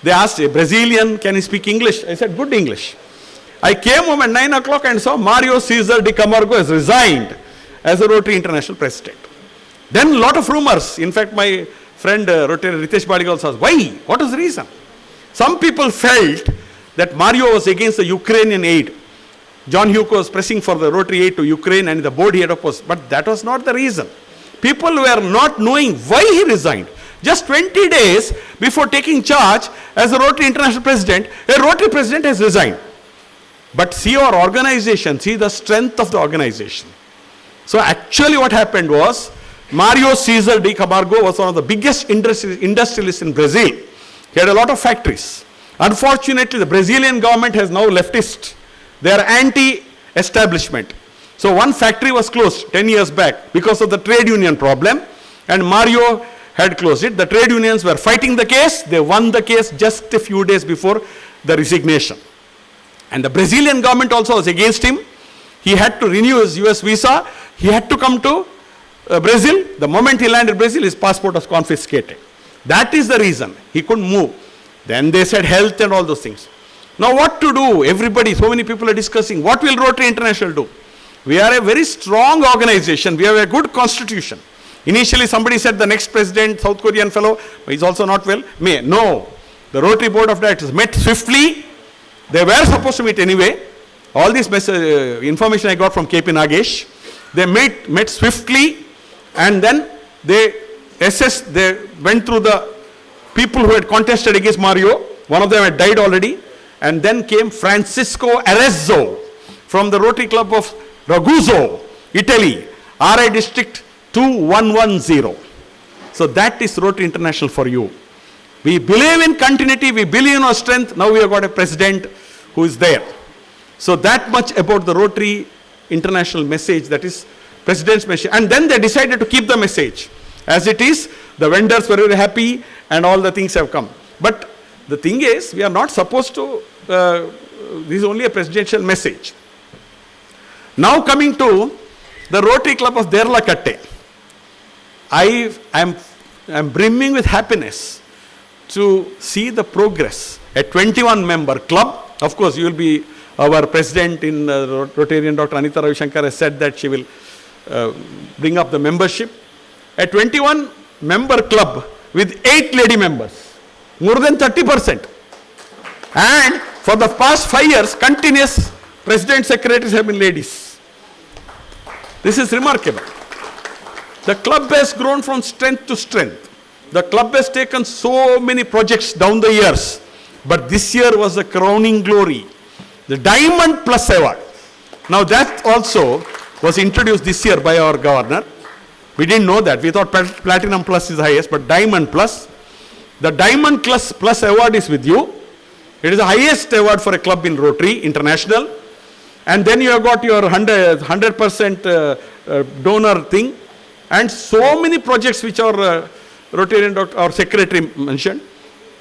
They asked, a Brazilian, can he speak English? I said, good English. I came home at 9 o'clock and saw Mario Caesar de Camargo has resigned as a Rotary International President. Then a lot of rumors. In fact, my friend Rotary Ritesh Badigal also asked, why? What is the reason? Some people felt that Mario was against the Ukrainian aid. John Hughes was pressing for the Rotary aid to Ukraine and the board he had opposed. But that was not the reason. People were not knowing why he resigned. Just 20 days before taking charge as a Rotary International President, a Rotary President has resigned. But see our organization, see the strength of the organization. So actually what happened was, Mario Caesar de Camargo was one of the biggest industrialists in Brazil. He had a lot of factories. Unfortunately, the Brazilian government has now leftist. They are anti-establishment. So one factory was closed 10 years back because of the trade union problem, and Mario had closed it. The trade unions were fighting the case. They won the case just a few days before the resignation. And the Brazilian government also was against him. He had to renew his US visa. He had to come to Brazil. The moment he landed in Brazil, his passport was confiscated. That is the reason he couldn't move. Then they said health and all those things. Now what to do? Everybody, so many people are discussing, what will Rotary International do? We are a very strong organization. We have a good constitution. Initially somebody said the next president, South Korean fellow, he's also not well. No. The Rotary Board of Directors met swiftly. They were supposed to meet anyway. All this information I got from KP Nagesh. They met swiftly, and then they assessed, they went through the people who had contested against Mario. One of them had died already. And then came Francisco Arezzo from the Rotary Club of Ragusa, Italy, RI District 2110. So that is Rotary International for you. We believe in continuity, we believe in our strength. Now we have got a president who is there. So that much about the Rotary International message, that is President's message. And then they decided to keep the message. As it is, the vendors were very happy and all the things have come. But the thing is, we are not supposed to, this is only a presidential message. Now coming to the Rotary Club of Ralkata. I am brimming with happiness to see the progress. A 21-member club of course, you will be our president in Rotarian, Dr. Anita Ravishankar has said that she will bring up the membership. A 21-member club with 8 lady members, more than 30%. And for the past 5 years, continuous president secretaries have been ladies. This is remarkable. The club has grown from strength to strength. The club has taken so many projects down the years, but this year was the crowning glory, the Diamond Plus Award. Now that also was introduced this year by our governor. We didn't know that. We thought Platinum Plus is the highest, but Diamond Plus. The Diamond Plus Award is with you. It is the highest award for a club in Rotary International. And then you have got your 100% donor thing. And so many projects which our Rotarian doctor, our secretary mentioned.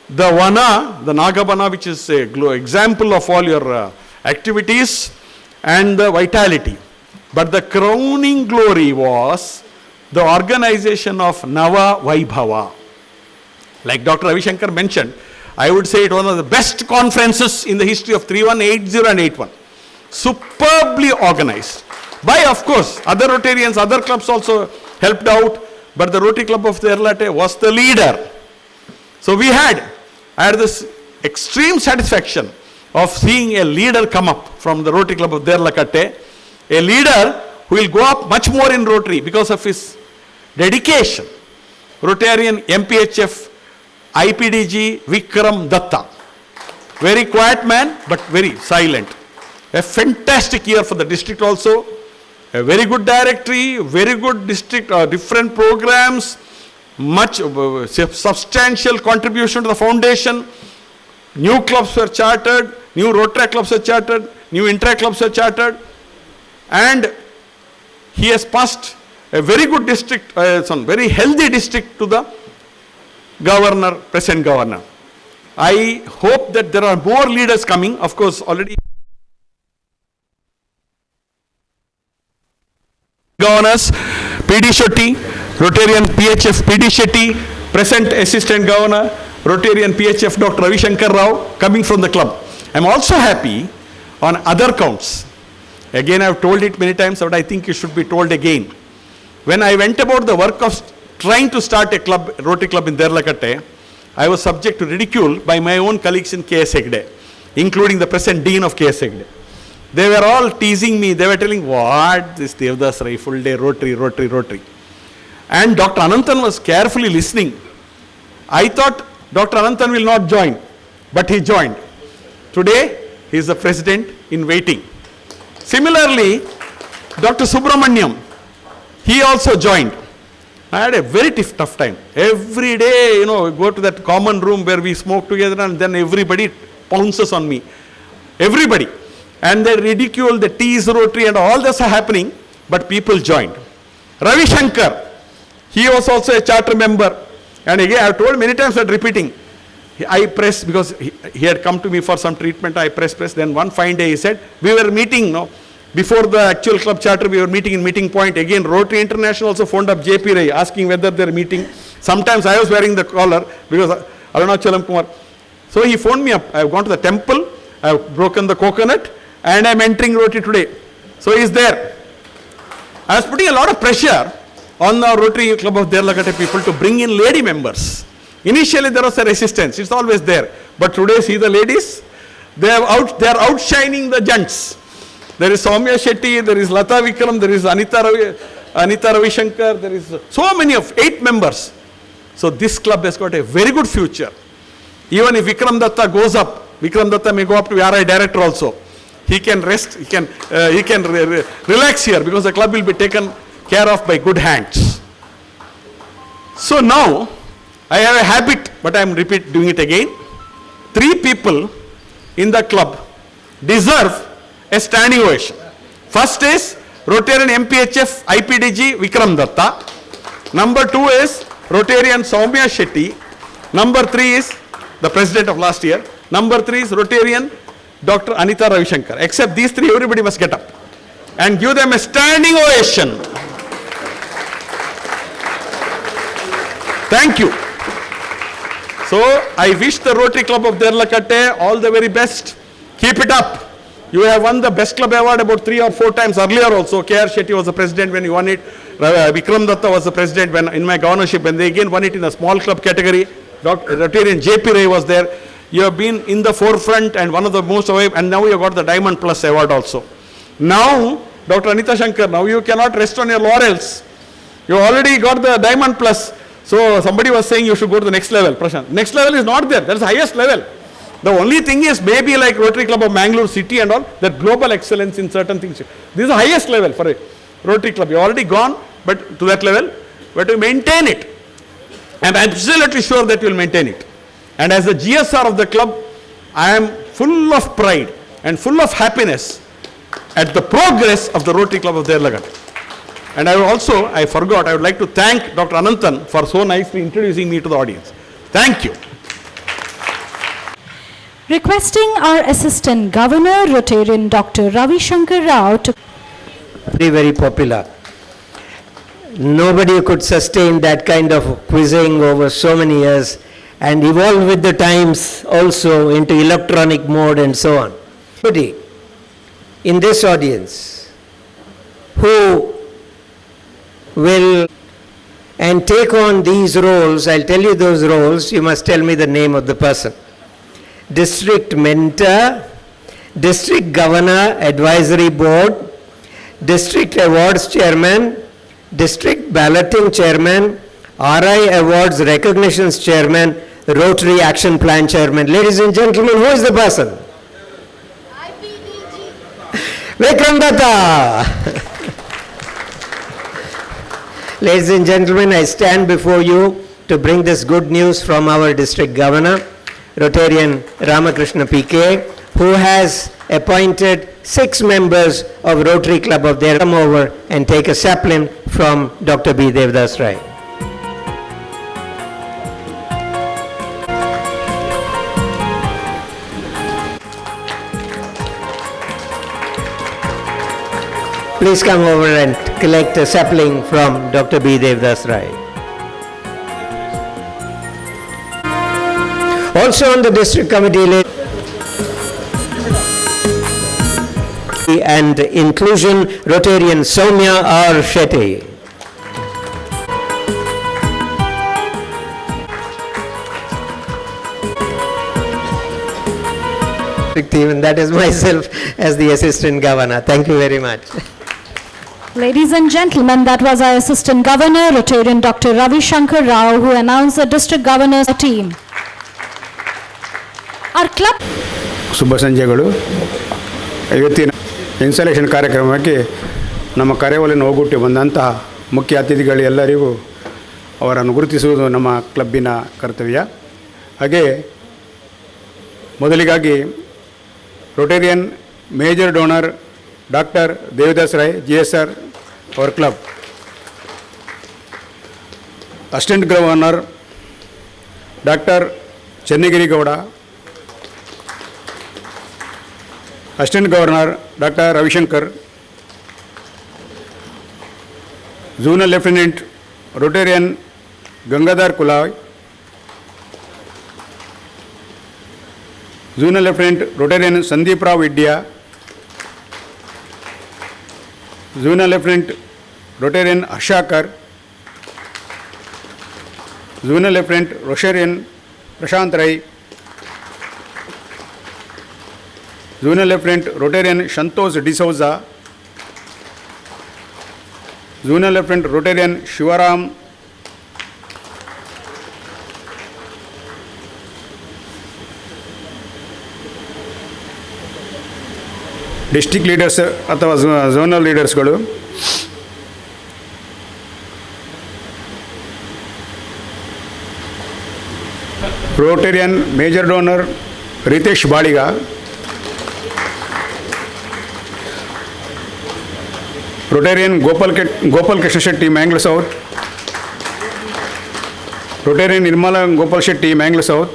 The Vana, the Nagavana, which is an example of all your activities and the vitality. But the crowning glory was the organization of Nava Vaibhava. Like Dr. Ravishankar mentioned, I would say it was one of the best conferences in the history of 31, 80 and 81. Superbly organized. By, of course, other Rotarians, other clubs also helped out, but the Rotary Club of Derlate was the leader. So I had this extreme satisfaction of seeing a leader come up from the Rotary Club of Derlate, a leader who will go up much more in Rotary because of his dedication. Rotarian MPHF IPDG Vikram Datta. Very quiet man, but very silent. A fantastic year for the district also. A very good directory, very good district, different programs, much substantial contribution to the foundation. New clubs were chartered, new Rotary clubs were chartered, new intra clubs were chartered. And he has passed a very good district, very healthy district to the governor, present governor. I hope that there are more leaders coming. Of course, already governors, PD Shetty, Rotarian PHF PD Shetty, present assistant governor, Rotarian PHF Dr. Ravishankar Rao, coming from the club. I am also happy on other counts. Again, I have told it many times, but I think it should be told again. When I went about the work of trying to start a club, Rotary Club in Derlakate, I was subject to ridicule by my own colleagues in KS Hegde, including the present Dean of KS Hegde. They were all teasing me. They were telling, what, this Devdas Rai, full day, Rotary. And Dr. Ananthan was carefully listening. I thought Dr. Ananthan will not join, but he joined. Today, he is the president in waiting. Similarly, Dr. Subramaniam, he also joined. I had a very tough time. Every day, we go to that common room where we smoke together and then everybody pounces on me. Everybody. And they ridicule, they tease Rotary and all this are happening, but people joined. Ravi Shankar, he was also a charter member. And again, I have told many times that repeating. I pressed because he had come to me for some treatment. I pressed. Then one fine day he said, we were meeting, before the actual club charter, we were meeting in meeting point. Again, Rotary International also phoned up JP Rai asking whether they are meeting. Sometimes I was wearing the collar because Arunachalam Kumar. So he phoned me up. I have gone to the temple, I have broken the coconut, and I am entering Rotary today. So he is there. I was putting a lot of pressure on the Rotary Club of Derlakate people to bring in lady members. Initially there was a resistance, it's always there. But today see the ladies, they are outshining the gents. There is Soumya Shetty, there is Lata Vikram, there is Anita Ravishankar, there is so many of 8 members. So this club has got a very good future. Even if Vikram Datta goes up, Vikram Datta may go up to RI director also. He can rest, he can relax here because the club will be taken care of by good hands. So now, I have a habit, but I am doing it again. 3 people in the club deserve a standing ovation. First is Rotarian MPHF IPDG Vikram Datta. Number 2 is Rotarian Soumya Shetty. Number 3 is the president of last year. Number 3 is Rotarian Dr. Anita Ravishankar. Except these 3, everybody must get up and give them a standing ovation. Thank you. So I wish the Rotary Club of Derlakate all the very best. Keep it up. You have won the Best Club Award about 3 or 4 times earlier also. K.R. Shetty was the president when you won it. Vikram Datta was the president when in my governorship, when they again won it in a small club category. Rotarian J.P. Ray was there. You have been in the forefront and one of the most away, and now you have got the Diamond Plus Award also. Now, Dr. Anita Shankar, now you cannot rest on your laurels. You already got the Diamond Plus. So somebody was saying you should go to the next level, Prashant. Next level is not there. That's the highest level. The only thing is maybe like Rotary Club of Mangalore City and all, that global excellence in certain things. This is the highest level for a Rotary Club. You've already gone but to that level, but you maintain it. And I'm absolutely sure that you will maintain it. And as the GSR of the club, I am full of pride and full of happiness at the progress of the Rotary Club of Derlagat. And I would like to thank Dr. Anantan for so nicely introducing me to the audience. Thank you. Requesting our Assistant Governor, Rotarian Dr. Ravi Shankar Rao to Very, very popular. Nobody could sustain that kind of quizzing over so many years and evolve with the times also into electronic mode and so on. Nobody in this audience who will and take on these roles, I'll tell you those roles, you must tell me the name of the person. District Mentor, District Governor Advisory Board, District Awards Chairman, District Balloting Chairman, RI Awards Recognitions Chairman, Rotary Action Plan Chairman. Ladies and gentlemen, who is the person? Vikram Datta. Ladies and gentlemen, I stand before you to bring this good news from our District Governor, Rotarian Ramakrishna PK, who has appointed 6 members of Rotary Club of Derlagat. Come over and take a sapling from Dr. B. Devdas Rai. Please come over and collect a sapling from Dr. B. Devdas Rai. Also on the district committee and inclusion, Rotarian Soumya R. Shetty. Team, and that is myself as the Assistant Governor. Thank you very much. Ladies and gentlemen, that was our Assistant Governor, Rotarian Dr. Ravi Shankar Rao, who announced the District Governor's team. Our club. ಶುಭ ಸಂಜೆಗಳು. ಇವತ್ತಿನ installation ಕಾರ್ಯಕ್ರಮಕ್ಕೆ ನಮ್ಮ ಕರೆವಲಿನ ಒಗ್ಗೂಡಿ ಬಂದಂತಹ ಮುಖ್ಯ ಅತಿಥಿಗಳೆಲ್ಲರಿಗೂ ಅವರನ್ನು ಗುರುತಿಸುವುದು ನಮ್ಮ ಕ್ಲಬ್ಬಿನ ಕರ್ತವ್ಯ. ಹಾಗೆ ಮೊದಲಿಗಾಗಿ Rotarian major donor doctor Devdas Roy GSR our club, assistant governor doctor Channagiri Gowda, Assistant Governor Dr. Ravi Shankar, Zonal Lieutenant Rotarian Gangadhar Kulai, Zonal Lieutenant Rotarian Sandeep Rao Vidya, Zonal Lieutenant Rotarian Ashakar, Zonal Lieutenant Rotarian Prashant Rai, Zonal Lieutenant Rotarian Santosh D'Souza, Zonal Lieutenant Rotarian Shivaram, District Leaders ಅಥವಾ Zonal Leadersಗಳು, Rotarian Major Donor Ritesh Baliga, Rotarian Gopal Krishna Shetty, Mangalore South, Rotarian Nirmala Gopal Shetty, Mangalore South,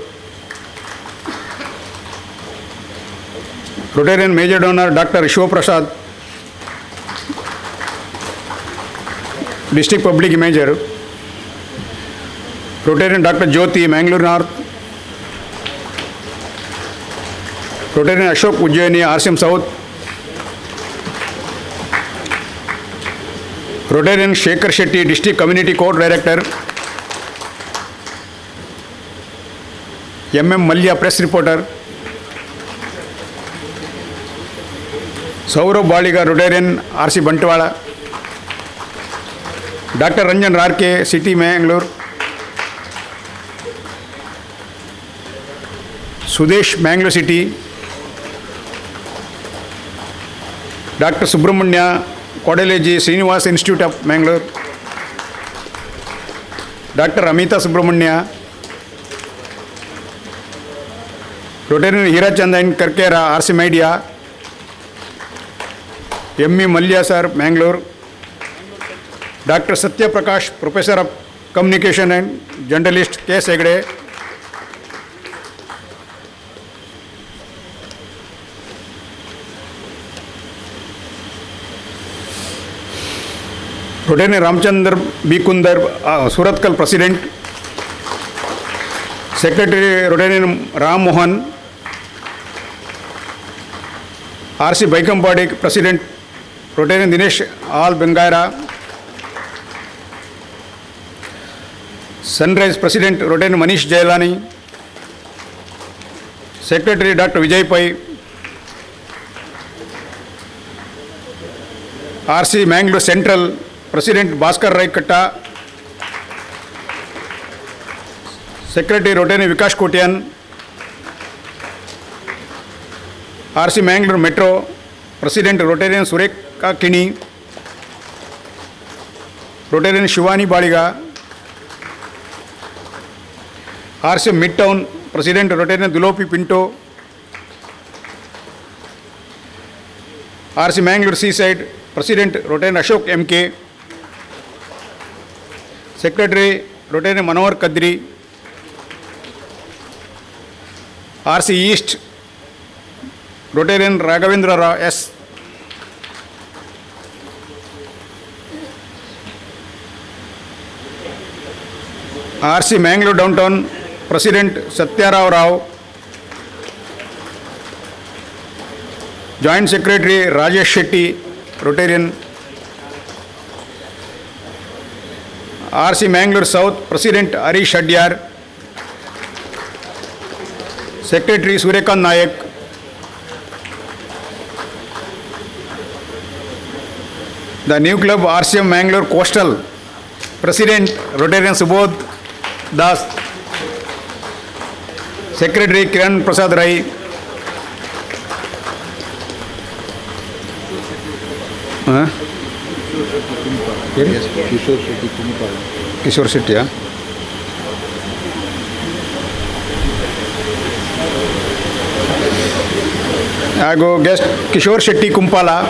Rotarian Major Donor Dr. Shiva Prasad, District Public Manager, Rotarian Dr. Jyoti, Mangalore North, Rotarian Ashok Ujjayini, RCM South. Rotarian Shekhar Shetty, District Community Court Director. MM Malya, Press Reporter. Saurabh Baliga, Rotarian, RC Bantwala. Dr. Ranjan Rarke, City, Mangalore. Sudesh, Mangalore City. Dr. Subramanya, Kodaleji, Srinivas Institute of Mangalore. Dr. Amita Subramanya. Rotarian Hirachandan Karkera, RC Media. M.E. Malya sir, Mangalore. Dr. Satya Prakash, Professor of Communication and Journalist, K. Segde. Rotarian Ramchandar B. Kundar, Suratkal President. Secretary Rotarian Ram Mohan. RC Baikampadi, President Rotarian Dinesh Al Bengaira. Sunrise President Rotarian Manish Jailani. Secretary Dr. Vijay Pai. RC Mangalore Central President Bhaskar Ralkata. Secretary Rotarian Vikash Kotian. RC Mangalore Metro President Rotarian Surekha Kini. Rotarian Shivani Baliga. RC Midtown President Rotarian Dulopi Pinto. RC Mangalore Seaside President Rotarian Ashok MK. Secretary Rotarian Manohar Kadri. RC East Rotarian Raghavendra Rao S. RC Mangalore Downtown President Satya Rao. Joint Secretary Rajesh Shetty, Rotarian. RC Mangalore South President Harish Adyar. Secretary Suryakant Nayak. The new club RCM Mangalore Coastal President Rotarian Subodh Das. Secretary Kiran Prasad Rai. Kishore Shetty, yeah. I go guest Kishore Shetty Kumpala.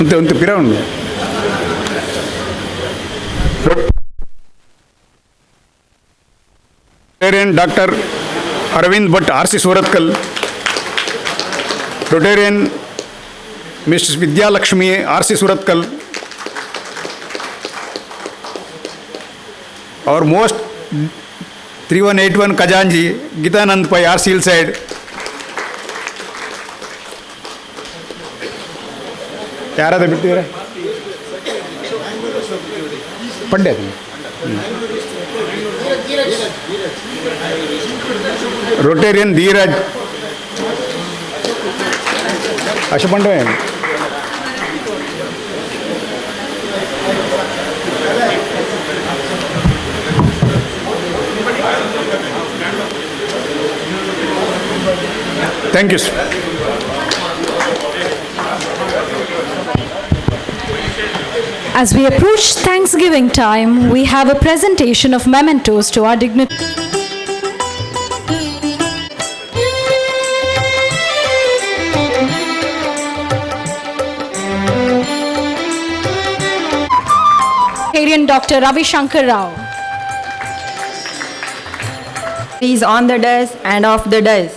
Unte piraun. Rotarian Dr. Arvind Bhatt, RC Suratkal. Rotarian Mrs. Vidya Lakshmi, RC Suratkal. Our most 3181 Kajanji, Gitanand Pai, RC Hillside. ಯಾರಾದ ಬಿಟ್ಟಿದ್ದೀರಾ ಪಡ್ಡೆ rotarian Dheeraj ಅಶಪಂಡೆ thank you sir. As we approach Thanksgiving time, we have a presentation of mementos to our dignitaries. Dr. Ravi Shankar Rao. Is on the dais and off the dais.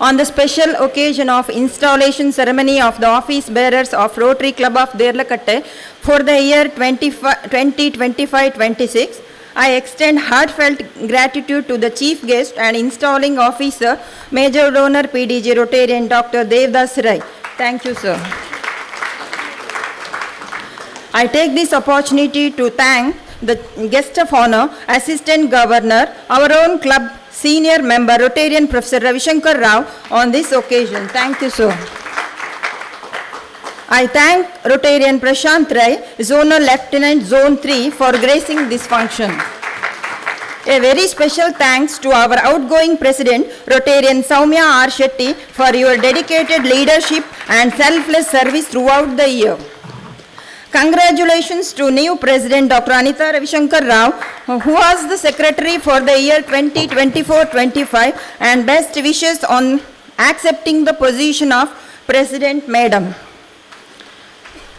on the special occasion of installation ceremony of the office bearers of Rotary Club of Ralkata for the year 2025-26. I extend heartfelt gratitude to the chief guest and installing officer, Major Donor PDG Rotarian Dr. Devdas Rai. Thank you, sir. I take this opportunity to thank the guest of honor, Assistant Governor, our own club senior member, Rotarian Professor Ravishankar Rao, on this occasion. Thank you, sir. I thank Rotarian Prashant Rai, Zonal Lieutenant Zone 3, for gracing this function. A very special thanks to our outgoing President, Rotarian Soumya R. Shetty, for your dedicated leadership and selfless service throughout the year. Congratulations to new President Dr. Anita Ravishankar Rao, who was the Secretary for the year 2024-25, and best wishes on accepting the position of President Madam.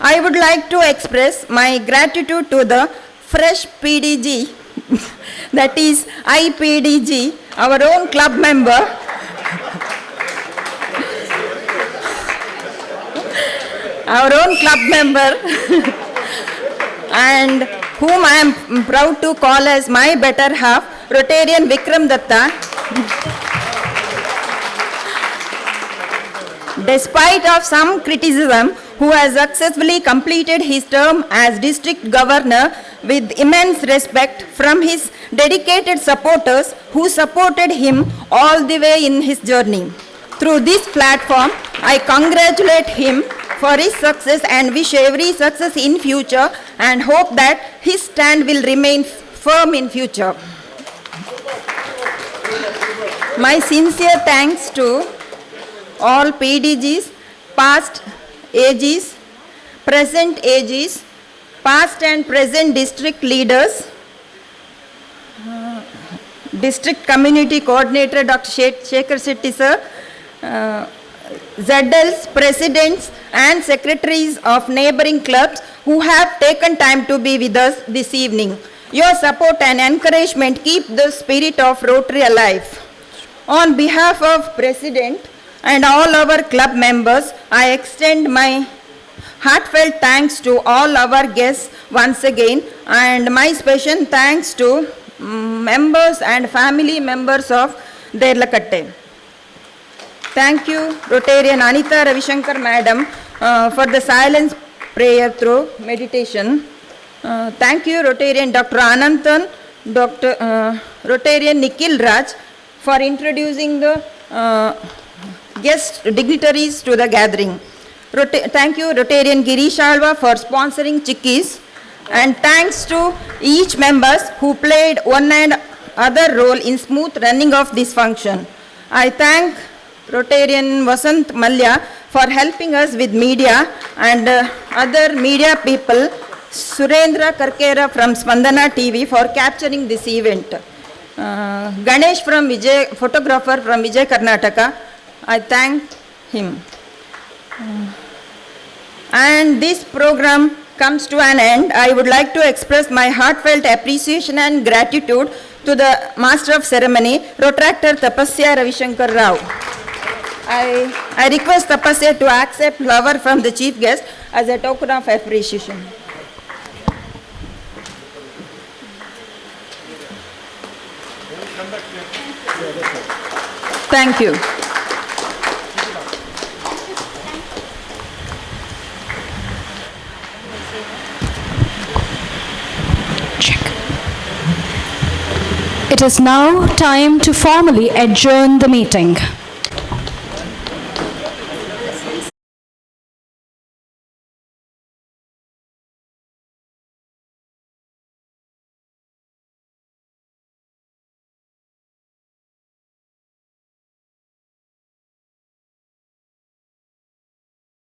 I would like to express my gratitude to the fresh PDG, that is IPDG, our own club member, and whom I am proud to call as my better half, Rotarian Vikram Datta. Despite of some criticism, who has successfully completed his term as district governor with immense respect from his dedicated supporters who supported him all the way in his journey. Through this platform, I congratulate him for his success and wish every success in future and hope that his stand will remain firm in future. My sincere thanks to all PDGs, past AGs, present AGs, past and present district leaders, district community coordinator Dr. Shekhar Shetty sir, ZLs, presidents and secretaries of neighboring clubs who have taken time to be with us this evening. Your support and encouragement keep the spirit of Rotary alive. On behalf of President and all our club members, I extend my heartfelt thanks to all our guests once again, and my special thanks to members and family members of Ralkata. Thank you, Rotarian Anita Ravishankar Madam, for the silence prayer through meditation. Thank you, Rotarian Dr. Ananthan, Rotarian Nikhil Raj, for introducing the guest dignitaries to the gathering. Thank you, Rotarian Girish Alva, for sponsoring Chickies. And thanks to each members who played one and other role in smooth running of this function. I thank Rotarian Vasant Malya for helping us with media and other media people, Surendra Karkera from Spandana TV for capturing this event. Ganesh from Vijay, photographer from Vijay Karnataka, I thank him. And this program comes to an end. I would like to express my heartfelt appreciation and gratitude to the Master of Ceremony, Protractor Tapasya Ravishankar Rao. I request Tapasya to accept flower from the chief guest as a token of appreciation. Thank you. It is now time to formally adjourn the meeting.